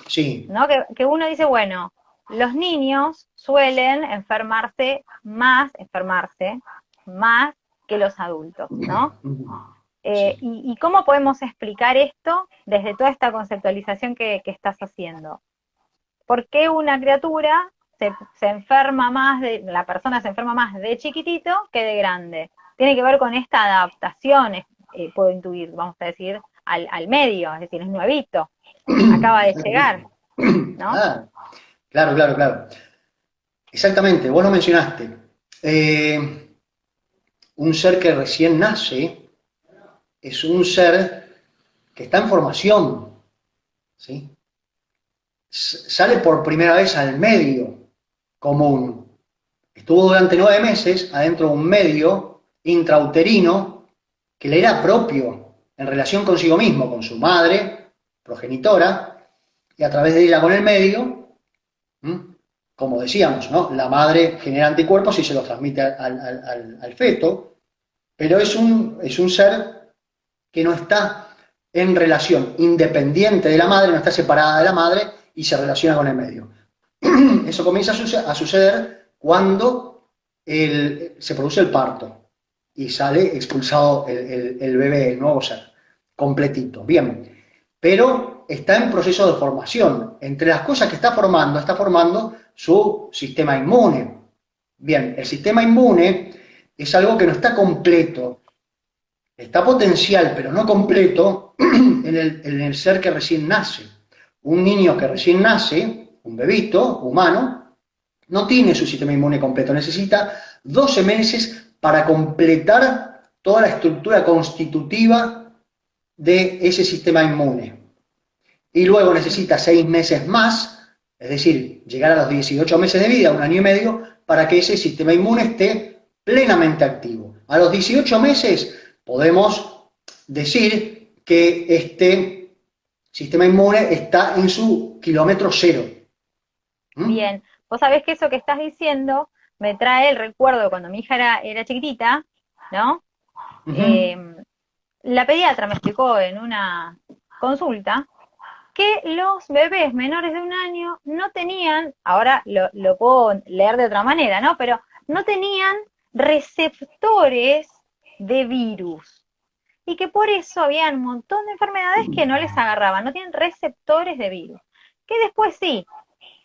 sí. ¿no? Que uno dice, bueno, los niños suelen enfermarse más que los adultos, ¿no? Sí. ¿Y cómo podemos explicar esto desde toda esta conceptualización que estás haciendo? ¿Por qué una criatura se enferma más, la persona se enferma más de chiquitito que de grande? Tiene que ver con esta adaptación, puedo intuir, vamos a decir, al medio, es decir, es nuevito, acaba de llegar, ¿no? Ah, claro, claro, claro. Exactamente, vos lo mencionaste. Un ser que recién nace es un ser que está en formación, ¿sí? Sale por primera vez al medio común. Estuvo durante 9 meses adentro de un medio intrauterino que le era propio en relación consigo mismo, con su madre, progenitora, y a través de ella con el medio, como decíamos, ¿no? La madre genera anticuerpos y se los transmite al feto, pero es un ser que no está en relación independiente de la madre, no está separada de la madre y se relaciona con el medio. Eso comienza a suceder cuando se produce el parto y sale expulsado el bebé, el nuevo ser, completito. Bien, pero está en proceso de formación. Entre las cosas que está formando su sistema inmune. Bien, el sistema inmune es algo que no está completo, está potencial, pero no completo en el ser que recién nace. Un niño que recién nace, un bebito humano, no tiene su sistema inmune completo, necesita 12 meses para completar toda la estructura constitutiva de ese sistema inmune. Y luego necesita 6 meses más, es decir, llegar a los 18 meses de vida, 1 año y medio, para que ese sistema inmune esté plenamente activo. A los 18 meses podemos decir que este sistema inmune está en su kilómetro cero. ¿Mm? Bien, vos sabés que eso que estás diciendo me trae el recuerdo de cuando mi hija era chiquitita, ¿no? Uh -huh. Eh, la pediatra me explicó en una consulta que los bebés menores de 1 año no tenían, ahora lo puedo leer de otra manera, ¿no? Pero no tenían receptores de virus. Y que por eso había un montón de enfermedades que no les agarraban, no tienen receptores de virus. Que después sí.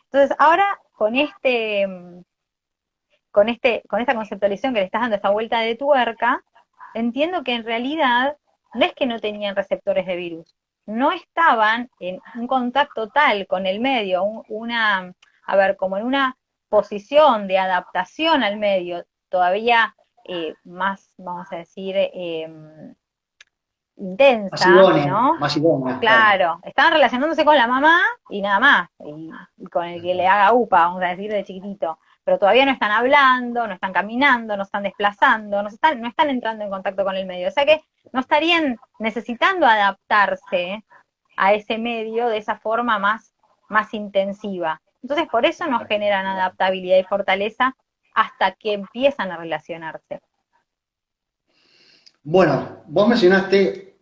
Entonces, ahora con esta conceptualización que le estás dando, esta vuelta de tuerca, entiendo que en realidad no es que no tenían receptores de virus, no estaban en un contacto tal con el medio, como en una posición de adaptación al medio, todavía más, vamos a decir, intensa, ¿no? Más idónea, claro. Claro, estaban relacionándose con la mamá y nada más, y con el que le haga upa, vamos a decir, de chiquitito. pero todavía no están hablando, no están caminando, no están desplazando, no están entrando en contacto con el medio. O sea que no estarían necesitando adaptarse a ese medio de esa forma más intensiva. Entonces, por eso no generan adaptabilidad y fortaleza hasta que empiezan a relacionarse. Bueno, vos mencionaste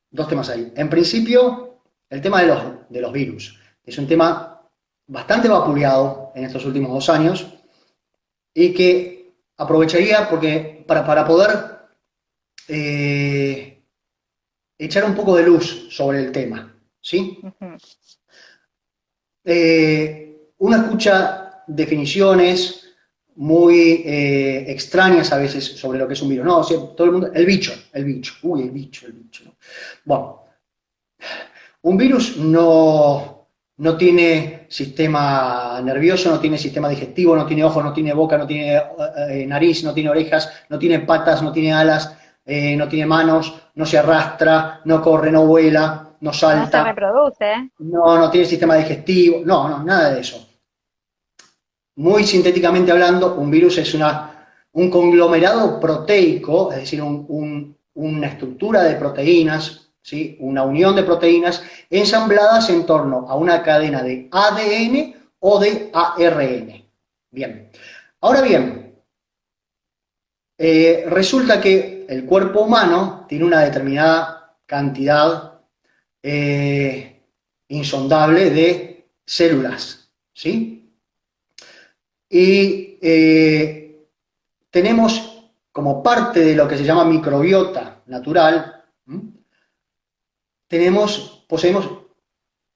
dos temas ahí. En principio, el tema de los virus. Es un tema bastante vapuleado en estos últimos 2 años y que aprovecharía porque para poder eh, echar un poco de luz sobre el tema, ¿sí? Ujú. Uno escucha definiciones muy extrañas a veces sobre lo que es un virus. No, o sea, todo el mundo, el bicho, uy, el bicho. ¿No? Bueno, un virus no tiene sistema nervioso, no tiene sistema digestivo, no tiene ojos, no tiene boca, no tiene nariz, no tiene orejas, no tiene patas, no tiene alas, no tiene manos, no se arrastra, no corre, no vuela, no No se salta, reproduce. no tiene sistema digestivo, nada de eso. Muy sintéticamente hablando, un virus es un conglomerado proteico, es decir, una estructura de proteínas, ¿sí? Una unión de proteínas ensambladas en torno a una cadena de ADN o de ARN. Bien. Ahora bien, resulta que el cuerpo humano tiene una determinada cantidad insondable de células, ¿sí? Y tenemos como parte de lo que se llama microbiota natural, poseemos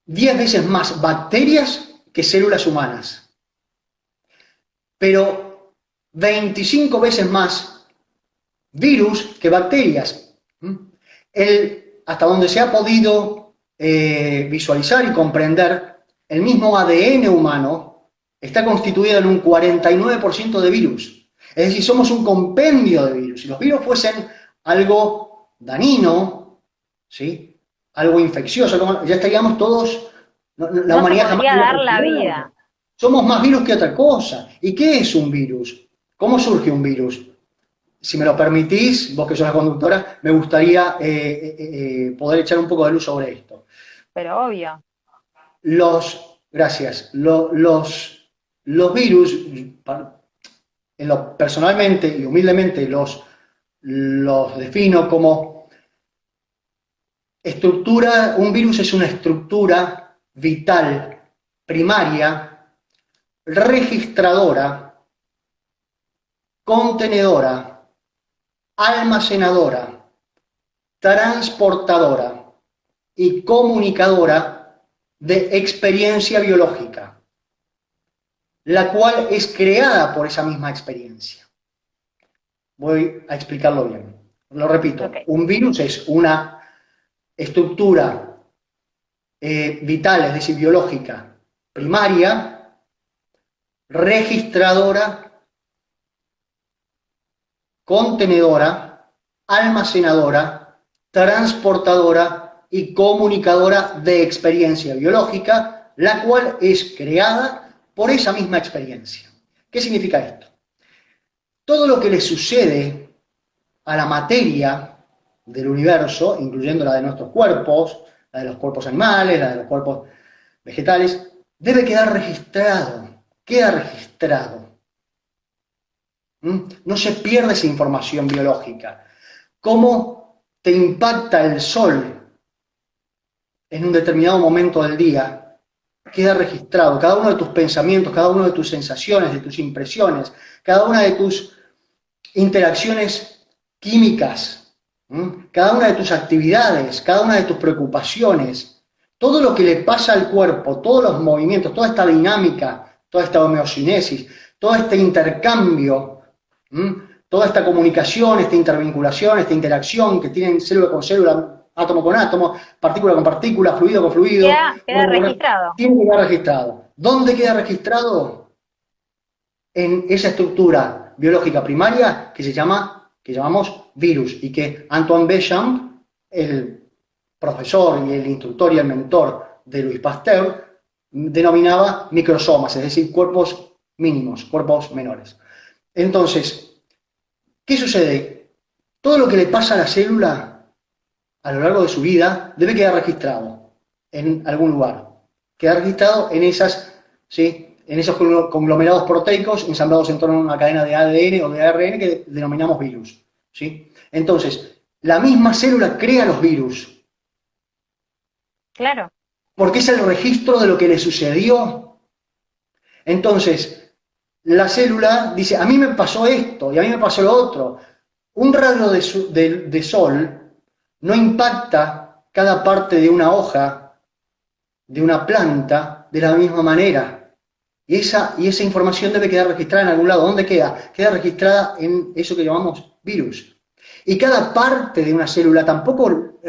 10 veces más bacterias que células humanas, pero 25 veces más virus que bacterias. Hasta donde se ha podido visualizar y comprender, el mismo ADN humano está constituido en un 49% de virus. Es decir, somos un compendio de virus. Si los virus fuesen algo dañino, ¿sí? Algo infeccioso, ya estaríamos todos, la No se humanidad jamás podría hubiera dar la prosperado. vida. Somos más virus que otra cosa. ¿Y qué es un virus? ¿Cómo surge un virus? Si me lo permitís, vos que sos la conductora, me gustaría poder echar un poco de luz sobre esto. Pero obvio. Gracias, los virus, personalmente y humildemente los defino como un virus es una estructura vital, primaria, registradora, contenedora, almacenadora, transportadora y comunicadora de experiencia biológica, la cual es creada por esa misma experiencia. Voy a explicarlo bien. Lo repito, Okay. un virus es una estructura vital, es decir, biológica, primaria, registradora, contenedora, almacenadora, transportadora y comunicadora de experiencia biológica, la cual es creada por esa misma experiencia. ¿Qué significa esto? Todo lo que le sucede a la materia del universo, incluyendo la de nuestros cuerpos, la de los cuerpos animales, la de los cuerpos vegetales, debe quedar registrado, queda registrado. No se pierde esa información biológica. ¿Cómo te impacta el sol en un determinado momento del día? Queda registrado. Cada uno de tus pensamientos, cada uno de tus sensaciones, de tus impresiones, cada una de tus interacciones químicas, cada una de tus actividades, cada una de tus preocupaciones, todo lo que le pasa al cuerpo, todos los movimientos, toda esta dinámica, toda esta homeostasis, todo este intercambio, toda esta comunicación, esta intervinculación, esta interacción que tienen célula con célula, átomo con átomo, partícula con partícula, fluido con fluido, Queda registrado. tiene que quedar registrado. ¿Dónde queda registrado? En esa estructura biológica primaria que llamamos virus, y que Antoine Béchamp, el profesor y el instructor y el mentor de Louis Pasteur, denominaba microsomas, es decir, cuerpos mínimos, cuerpos menores. Entonces, ¿qué sucede? Todo lo que le pasa a la célula a lo largo de su vida debe quedar registrado en algún lugar. Quedar registrado en ¿sí? En esos conglomerados proteicos ensamblados en torno a una cadena de ADN o de ARN que denominamos virus. ¿Sí? Entonces, la misma célula crea los virus. Claro. Porque es el registro de lo que le sucedió. Entonces, la célula dice, a mí me pasó esto y a mí me pasó lo otro. Un rayo de sol no impacta cada parte de una hoja, de una planta, de la misma manera. Y esa información debe quedar registrada en algún lado. ¿Dónde queda? Queda registrada en eso que llamamos virus. Y cada parte de una célula tampoco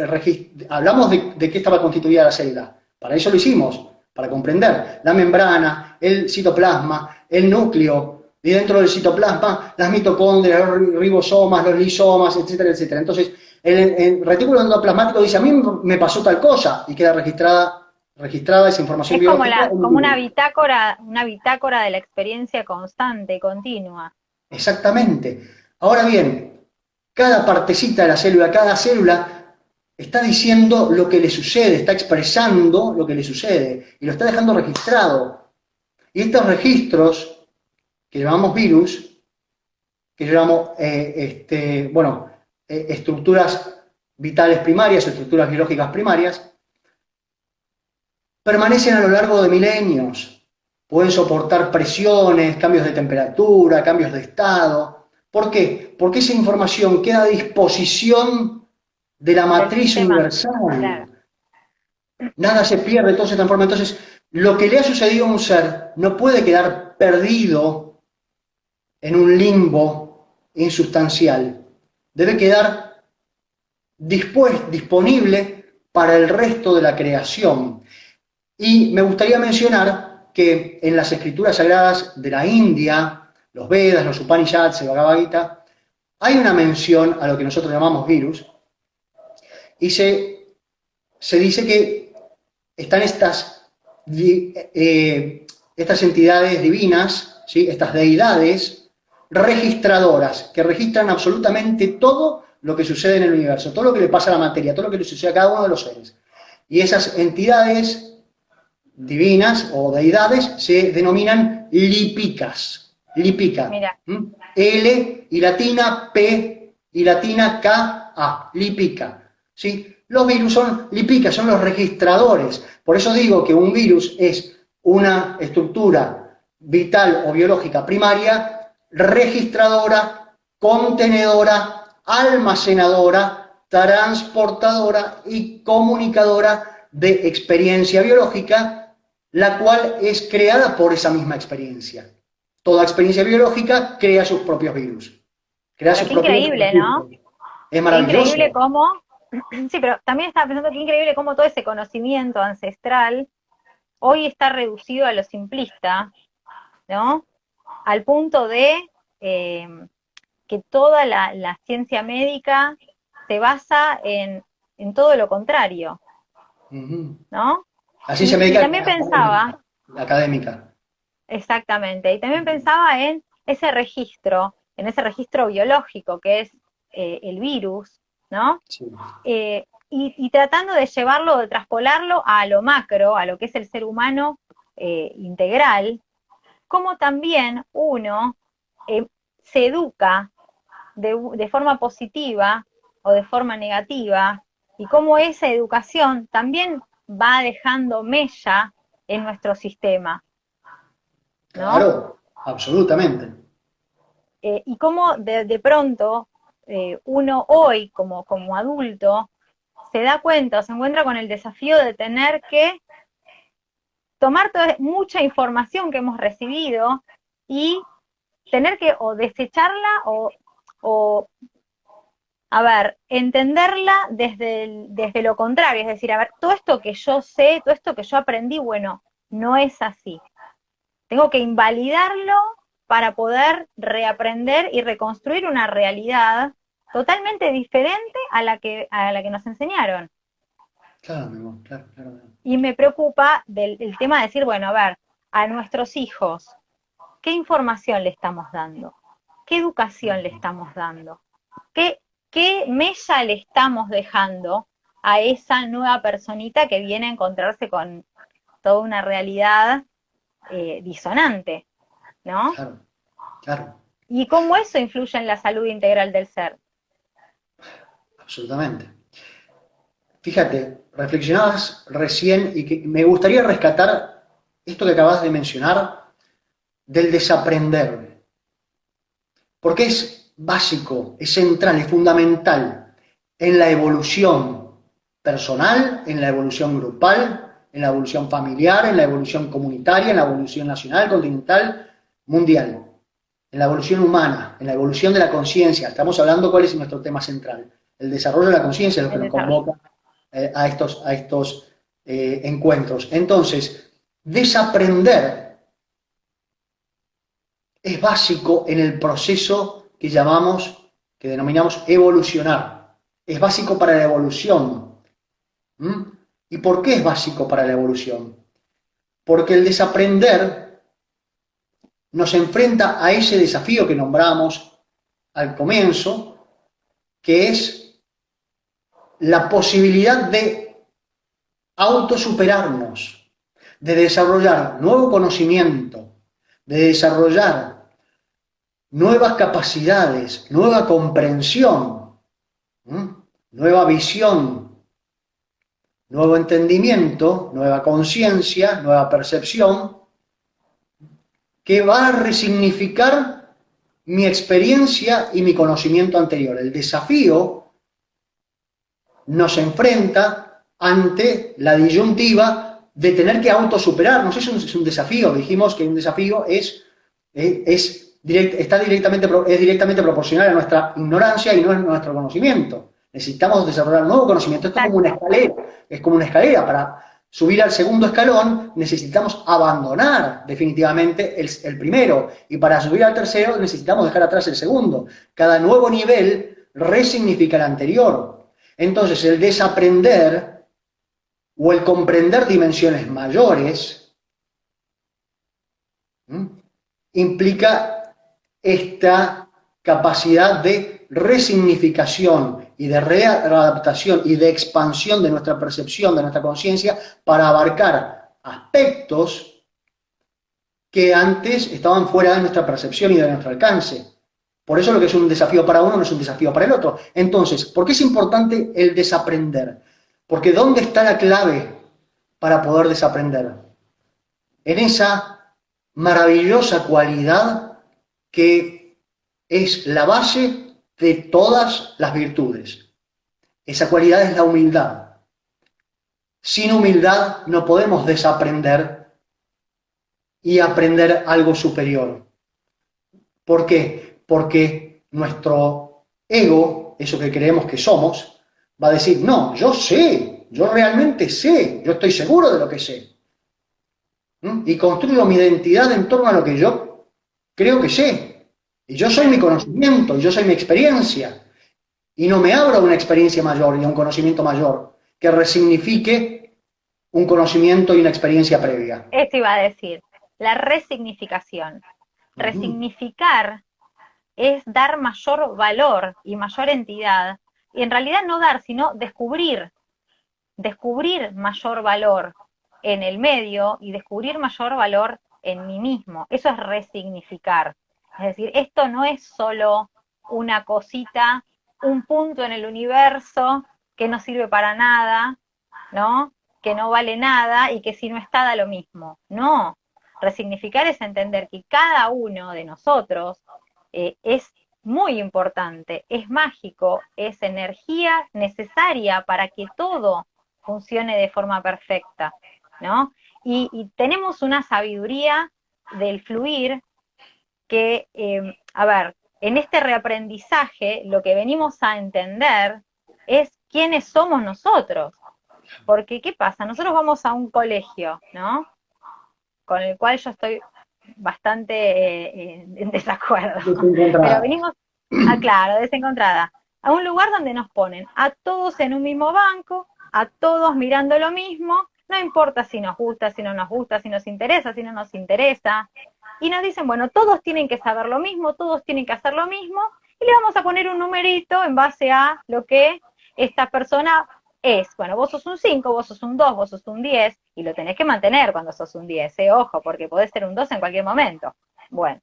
hablamos de qué estaba constituida la célula. Para eso lo hicimos, para comprender la membrana, el citoplasma, el núcleo, y dentro del citoplasma las mitocondrias, los ribosomas, los lisomas, etcétera, etcétera. Entonces, el retículo endoplasmático dice, a mí me pasó tal cosa, y queda registrada esa información Es como, biológica. como una bitácora de la experiencia constante, continua. Exactamente. Ahora bien, cada partecita de la célula, cada célula está diciendo lo que le sucede, está expresando lo que le sucede y lo está dejando registrado. Y estos registros, que llamamos virus, que yo llamo, estructuras vitales primarias, estructuras biológicas primarias, permanecen a lo largo de milenios. Pueden soportar presiones, cambios de temperatura, cambios de estado. ¿Por qué? Porque esa información queda a disposición de la matriz universal. Claro. Nada se pierde, todo se transforma. Entonces, lo que le ha sucedido a un ser no puede quedar perdido en un limbo insustancial. Debe quedar disponible para el resto de la creación. Y me gustaría mencionar que en las escrituras sagradas de la India, los Vedas, los Upanishads, el Bhagavad Gita, hay una mención a lo que nosotros llamamos virus, y se dice que están estas entidades divinas, ¿sí? Estas deidades registradoras, que registran absolutamente todo lo que sucede en el universo, todo lo que le pasa a la materia, todo lo que le sucede a cada uno de los seres. Y esas entidades divinas o deidades se denominan lípicas. Lípica. Mira. L y latina, P y latina, K, A. Lípica. ¿Sí? Los virus son lípicas, son los registradores. Por eso digo que un virus es una estructura vital o biológica primaria, registradora, contenedora, almacenadora, transportadora y comunicadora de experiencia biológica, la cual es creada por esa misma experiencia. Toda experiencia biológica crea sus propios virus. Crea sus propios increíble, virus. ¿No? Es maravilloso. Qué increíble cómo, sí, pero también estaba pensando que increíble cómo todo ese conocimiento ancestral hoy está reducido a lo simplista, ¿no? Al punto de que toda la ciencia médica se basa en todo lo contrario, ¿no? La ciencia médica y también pensaba, académica. Exactamente, y también pensaba en ese registro biológico que es el virus, ¿no? Sí. Y tratando de llevarlo, de traspolarlo a lo macro, a lo que es el ser humano integral, como también uno se educa de forma positiva o de forma negativa, y cómo esa educación también va dejando mella en nuestro sistema, ¿no? Claro, absolutamente. Y cómo de pronto uno hoy, como adulto, se da cuenta, se encuentra con el desafío de tener que tomar mucha información que hemos recibido y tener que o desecharla o a ver, entenderla desde lo contrario, es decir, a ver, todo esto que yo sé, todo esto que yo aprendí, bueno, no es así. Tengo que invalidarlo para poder reaprender y reconstruir una realidad totalmente diferente a la que nos enseñaron. Claro, mi amor, claro. Y me preocupa el tema de decir, bueno, a ver, a nuestros hijos, ¿qué información le estamos dando? ¿Qué educación le estamos dando? ¿Qué mella le estamos dejando a esa nueva personita que viene a encontrarse con toda una realidad disonante, ¿no? Claro, claro, Y cómo eso influye en la salud integral del ser. absolutamente. Fíjate, reflexionabas recién y que me gustaría rescatar esto que acabas de mencionar del desaprender, porque es básico, es central, es fundamental en la evolución personal, en la evolución grupal, en la evolución familiar, en la evolución comunitaria, en la evolución nacional, continental, mundial, en la evolución humana, en la evolución de la conciencia. Estamos hablando cuál es nuestro tema central. El desarrollo de la conciencia es lo que El nos desarrollo. convoca a estos encuentros. Entonces, desaprender es básico en el proceso que denominamos evolucionar. Es básico para la evolución. ¿Mm? ¿Y por qué es básico para la evolución? Porque el desaprender nos enfrenta a ese desafío que nombramos al comienzo, que es la posibilidad de autosuperarnos, de desarrollar nuevo conocimiento, de desarrollar nuevas capacidades, nueva comprensión, nueva visión, nuevo entendimiento, nueva conciencia, nueva percepción, que va a resignificar mi experiencia y mi conocimiento anterior. El desafío nos enfrenta ante la disyuntiva de tener que autosuperarnos. Es un desafío. Dijimos que un desafío es directamente proporcional a nuestra ignorancia y no a nuestro conocimiento. Necesitamos desarrollar nuevo conocimiento. Esto es como una escalera. Para subir al segundo escalón necesitamos abandonar definitivamente el primero, y para subir al tercero necesitamos dejar atrás el segundo. Cada nuevo nivel resignifica el anterior. Entonces, el desaprender o el comprender dimensiones mayores implica esta capacidad de resignificación y de readaptación y de expansión de nuestra percepción, de nuestra conciencia, para abarcar aspectos que antes estaban fuera de nuestra percepción y de nuestro alcance. Por eso lo que es un desafío para uno no es un desafío para el otro. Entonces, ¿por qué es importante el desaprender? Porque ¿dónde está la clave para poder desaprender? En esa maravillosa cualidad que es la base de todas las virtudes. Esa cualidad es la humildad. Sin humildad no podemos desaprender y aprender algo superior. ¿Por qué? Porque nuestro ego, eso que creemos que somos, va a decir, no, yo sé, yo realmente sé, yo estoy seguro de lo que sé. Y construyo mi identidad en torno a lo que yo creo que sé. Y yo soy mi conocimiento, y yo soy mi experiencia. Y no me abro a una experiencia mayor y a un conocimiento mayor que resignifique un conocimiento y una experiencia previa. Esto iba a decir, la resignificación. Resignificar es dar mayor valor y mayor entidad. Y en realidad no dar, sino descubrir mayor valor en el medio y descubrir mayor valor en mí mismo. Eso es resignificar. Es decir, esto no es solo una cosita, un punto en el universo que no sirve para nada, ¿no? Que no vale nada y que si no está da lo mismo. No. Resignificar es entender que cada uno de nosotros es muy importante, es mágico, es energía necesaria para que todo funcione de forma perfecta, ¿no? Y tenemos una sabiduría del fluir que, a ver, en este reaprendizaje lo que venimos a entender es quiénes somos nosotros. Porque, ¿qué pasa? Nosotros vamos a un colegio, ¿no? Con el cual yo estoy bastante en desacuerdo. Pero venimos, claro, desencontrada, a un lugar donde nos ponen a todos en un mismo banco, a todos mirando lo mismo, no importa si nos gusta, si no nos gusta, si nos interesa, si no nos interesa, y nos dicen, bueno, todos tienen que saber lo mismo, todos tienen que hacer lo mismo, y le vamos a poner un numerito en base a lo que esta persona es. Bueno, vos sos un 5, vos sos un 2, vos sos un 10, y lo tenés que mantener cuando sos un 10, ojo, porque podés ser un 2 en cualquier momento. Bueno,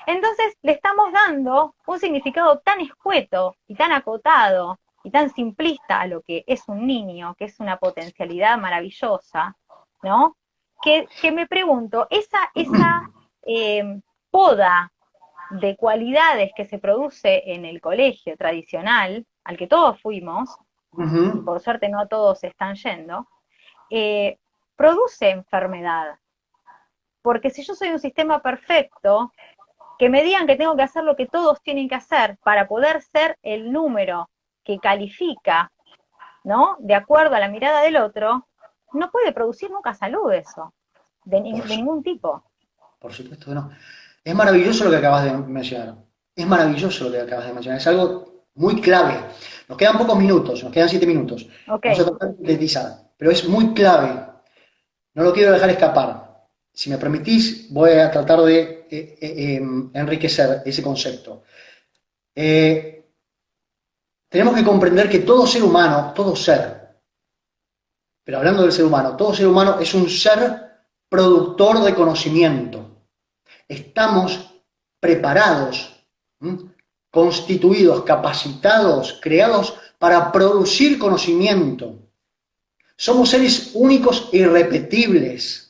entonces le estamos dando un significado tan escueto y tan acotado y tan simplista a lo que es un niño, que es una potencialidad maravillosa, ¿no? Que me pregunto, esa poda de cualidades que se produce en el colegio tradicional, al que todos fuimos, y por suerte no todos están yendo, produce enfermedad. Porque si yo soy un sistema perfecto, que me digan que tengo que hacer lo que todos tienen que hacer para poder ser el número que califica, ¿no? De acuerdo a la mirada del otro, no puede producir nunca salud eso, de ningún tipo. Por supuesto que no. Es maravilloso lo que acabas de mencionar. Es maravilloso lo que acabas de mencionar. Es algo muy clave. Nos quedan pocos minutos, nos quedan 7 minutos. Okay. Vamos a tratar de sintetizar, pero es muy clave. No lo quiero dejar escapar. Si me permitís, voy a tratar de enriquecer ese concepto. Tenemos que comprender que todo ser humano, todo ser, pero hablando del ser humano, todo ser humano es un ser productor de conocimiento. Estamos preparados, constituidos, capacitados, creados para producir conocimiento. Somos seres únicos e irrepetibles.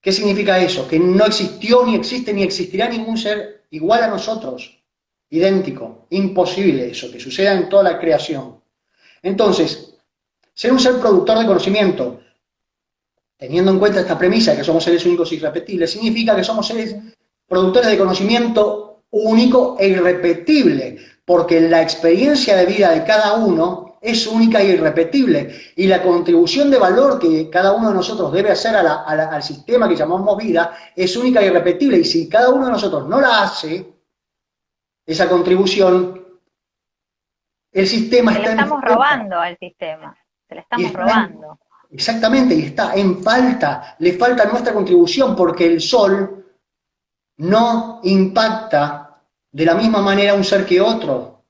¿Qué significa eso? Que no existió, ni existe, ni existirá ningún ser igual a nosotros, idéntico. Imposible eso, que suceda en toda la creación. Entonces, ser un ser productor de conocimiento, teniendo en cuenta esta premisa de que somos seres únicos e irrepetibles, significa que somos seres productores de conocimiento único e irrepetible, porque la experiencia de vida de cada uno es única e irrepetible, y la contribución de valor que cada uno de nosotros debe hacer al sistema que llamamos vida es única e irrepetible, y si cada uno de nosotros no la hace, esa contribución, el sistema está... Se le estamos robando al sistema, se le estamos robando. Exactamente, y está en falta, le falta nuestra contribución, porque el sol no impacta de la misma manera un ser que otro.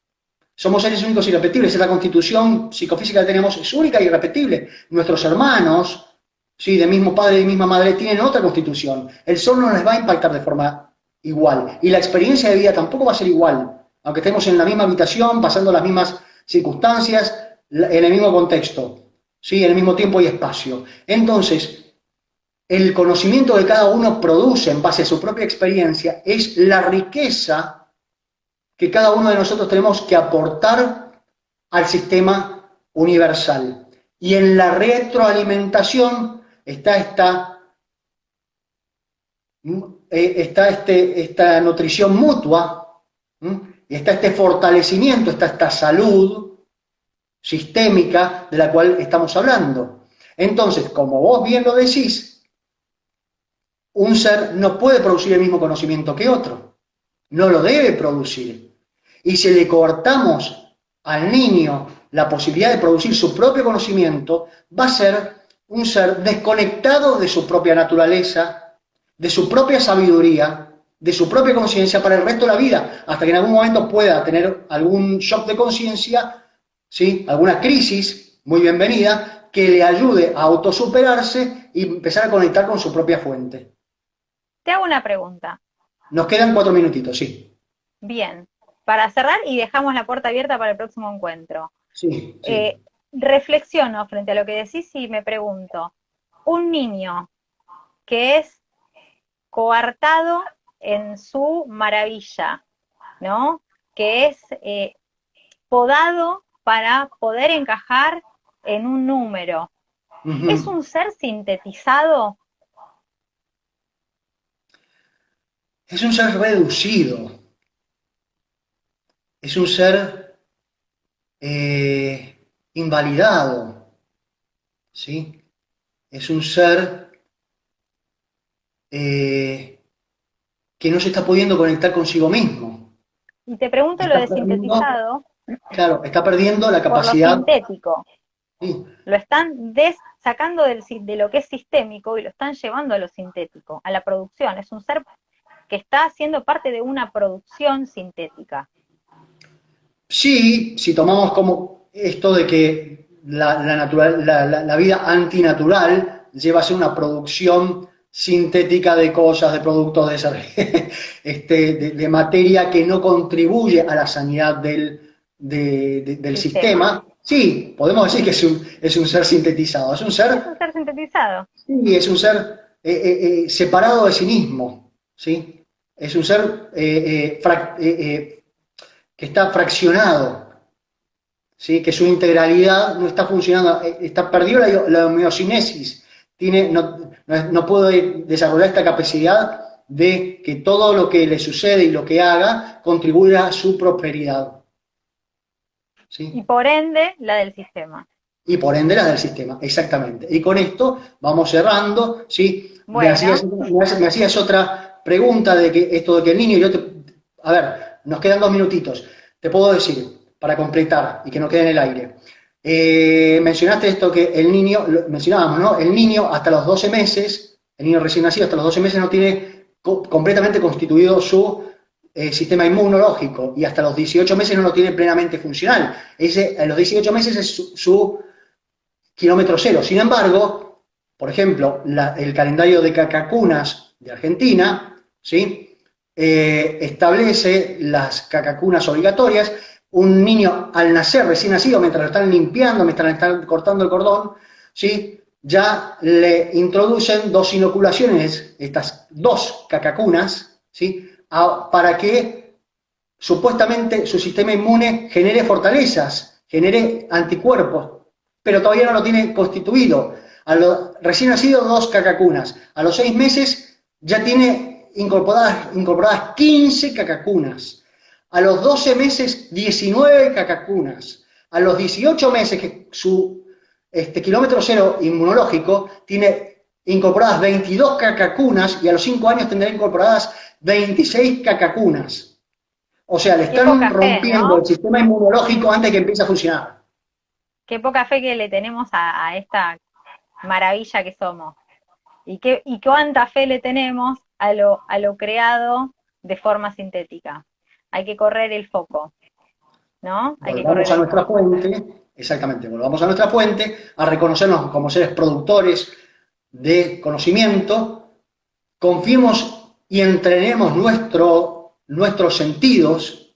Somos seres únicos e irrepetibles, es la constitución psicofísica que tenemos, es única e irrepetible. Nuestros hermanos, ¿sí?, de mismo padre y de misma madre, tienen otra constitución. El sol no les va a impactar de forma igual, y la experiencia de vida tampoco va a ser igual, aunque estemos en la misma habitación, pasando las mismas circunstancias, en el mismo contexto, ¿sí?, en el mismo tiempo y espacio. Entonces, el conocimiento que cada uno produce en base a su propia experiencia es la riqueza que cada uno de nosotros tenemos que aportar al sistema universal. Y en la retroalimentación está esta nutrición mutua, y está este fortalecimiento, está esta salud sistémica de la cual estamos hablando. Entonces, como vos bien lo decís, un ser no puede producir el mismo conocimiento que otro, no lo debe producir. Y si le cortamos al niño la posibilidad de producir su propio conocimiento, va a ser un ser desconectado de su propia naturaleza, de su propia sabiduría, de su propia conciencia para el resto de la vida, hasta que en algún momento pueda tener algún shock de conciencia, ¿sí?, alguna crisis muy bienvenida, que le ayude a autosuperarse y empezar a conectar con su propia fuente. Te hago una pregunta. Nos quedan 4 minutitos, sí. Bien, para cerrar y dejamos la puerta abierta para el próximo encuentro. Sí, sí. Reflexiono frente a lo que decís y me pregunto, un niño que es coartado en su maravilla, ¿no?, que es podado para poder encajar en un número, ¿es un ser sintetizado? Es un ser reducido, es un ser invalidado, ¿sí? Es un ser que no se está pudiendo conectar consigo mismo. Y te pregunto lo de sintetizado. Claro, está perdiendo la capacidad. Por lo sintético. Sí. Lo están sacando de lo que es sistémico y lo están llevando a lo sintético, a la producción. Es un ser que está haciendo parte de una producción sintética. Sí, si tomamos como esto de que la vida antinatural lleva a ser una producción sintética de cosas, de productos, de materia que no contribuye a la sanidad del sistema. Sí, podemos decir que es un ser sintetizado, es un ser... Es un ser sintetizado. Sí, es un ser separado de sí mismo, ¿sí? Es un ser que está fraccionado, ¿sí? Que su integralidad no está funcionando, está perdido la homeostasis, no puede desarrollar esta capacidad de que todo lo que le sucede y lo que haga contribuya a su prosperidad. ¿Sí? Y por ende, la del sistema. Y por ende la del sistema, exactamente. Y con esto vamos cerrando, ¿sí? Bueno. Me hacías otra pregunta de que esto de que el niño, a ver, nos quedan 2 minutitos. Te puedo decir, para completar y que no quede en el aire. Mencionaste esto que el niño, mencionábamos, ¿no? El niño hasta los 12 meses, el niño recién nacido hasta los 12 meses no tiene completamente constituido su sistema inmunológico y hasta los 18 meses no lo tiene plenamente funcional. A los 18 meses es su kilómetro cero. Sin embargo, por ejemplo, el calendario de cacacunas de Argentina, ¿sí? Establece las cacacunas obligatorias. Un niño al nacer, recién nacido, mientras lo están limpiando, mientras le están cortando el cordón, ¿sí? Ya le introducen 2 inoculaciones, estas 2 cacacunas, ¿sí? Para que supuestamente su sistema inmune genere fortalezas, genere anticuerpos, pero todavía no lo tiene constituido. Recién nacido 2 cacacunas, a los 6 meses ya tiene incorporadas 15 cacacunas, a los 12 meses 19 cacacunas, a los 18 meses que su kilómetro cero inmunológico tiene incorporadas 22 cacacunas y a los 5 años tendrá incorporadas 26 cacacunas. O sea, le están rompiendo, ¿no?, el sistema inmunológico antes de que empiece a funcionar. Qué poca fe que le tenemos a esta maravilla que somos. Y cuánta fe le tenemos a lo creado de forma sintética. Hay que correr el foco, ¿no? Volvamos a nuestra fuente, exactamente, volvamos a nuestra fuente, a reconocernos como seres productores de conocimiento, confiemos y entrenemos nuestros sentidos.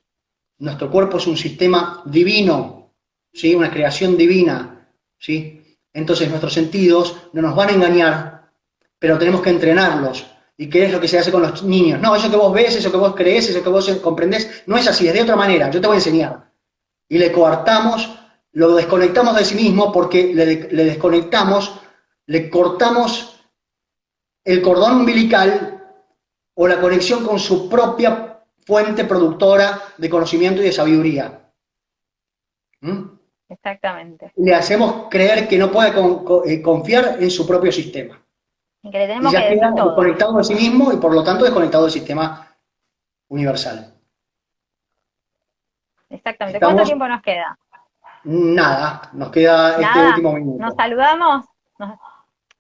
Nuestro cuerpo es un sistema divino, ¿sí? Una creación divina, ¿sí? Entonces nuestros sentidos no nos van a engañar, pero tenemos que entrenarlos. ¿Y qué es lo que se hace con los niños? No, eso que vos ves, eso que vos creés, eso que vos comprendés, no es así, es de otra manera, yo te voy a enseñar. Y le coartamos, lo desconectamos de sí mismo porque le desconectamos, le cortamos el cordón umbilical o la conexión con su propia fuente productora de conocimiento y de sabiduría. Exactamente. Le hacemos creer que no puede confiar en su propio sistema. Y que le tenemos y ya que decir queda todo. Desconectado de sí mismo y por lo tanto desconectado del sistema universal. Exactamente. ¿Cuánto tiempo nos queda? Nada, nos queda este último minuto. Nos saludamos,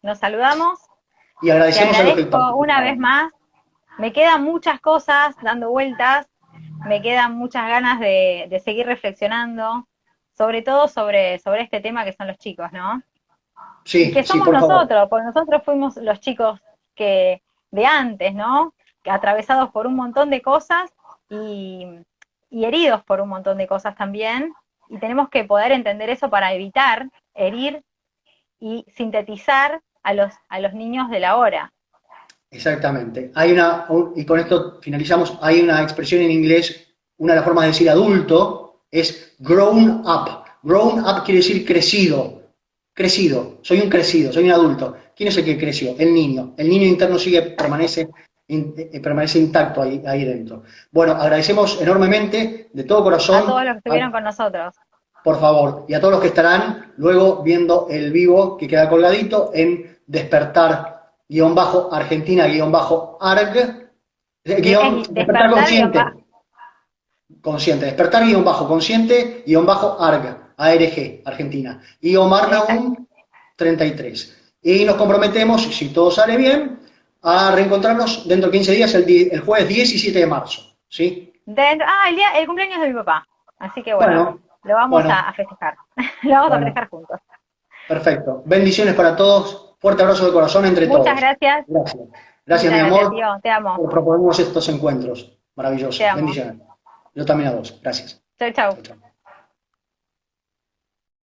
nos saludamos. Y agradecemos a los que una vez más. Me quedan muchas cosas dando vueltas, me quedan muchas ganas de seguir reflexionando, sobre todo sobre este tema que son los chicos, ¿no? Sí, y que somos nosotros, porque nosotros fuimos los chicos de antes, ¿no? Que atravesados por un montón de cosas y heridos por un montón de cosas también, y tenemos que poder entender eso para evitar herir y sintetizar a los niños de la hora. Exactamente. Y con esto finalizamos, hay una expresión en inglés, una de las formas de decir adulto es grown up. Grown up quiere decir crecido. Crecido, soy un crecido, soy un adulto. ¿Quién es el que creció? El niño. El niño interno permanece intacto ahí dentro. Bueno, agradecemos enormemente, de todo corazón. A todos los que estuvieron con nosotros. Por favor, y a todos los que estarán luego viendo el vivo que queda colgadito en despertar-argentina-arg, despertar consciente. Consciente, despertar-consciente-arg, ARG, Argentina, y Omar Naum 33. Y nos comprometemos, si todo sale bien, a reencontrarnos dentro de 15 días, el jueves 17 de marzo, ¿sí? El cumpleaños de mi papá. Así que bueno, Bueno, lo vamos bueno, a festejar. Lo vamos a bueno, festejar juntos. perfecto. Bendiciones para todos. Fuerte abrazo de corazón entre Muchas todos. gracias. Gracias. Gracias, Muchas mi gracias, amor, tío. Te amo. por proponernos estos encuentros Te maravillosos. amo. Bendiciones. Yo también a vos. Gracias. Chau, chau. Chau, chau.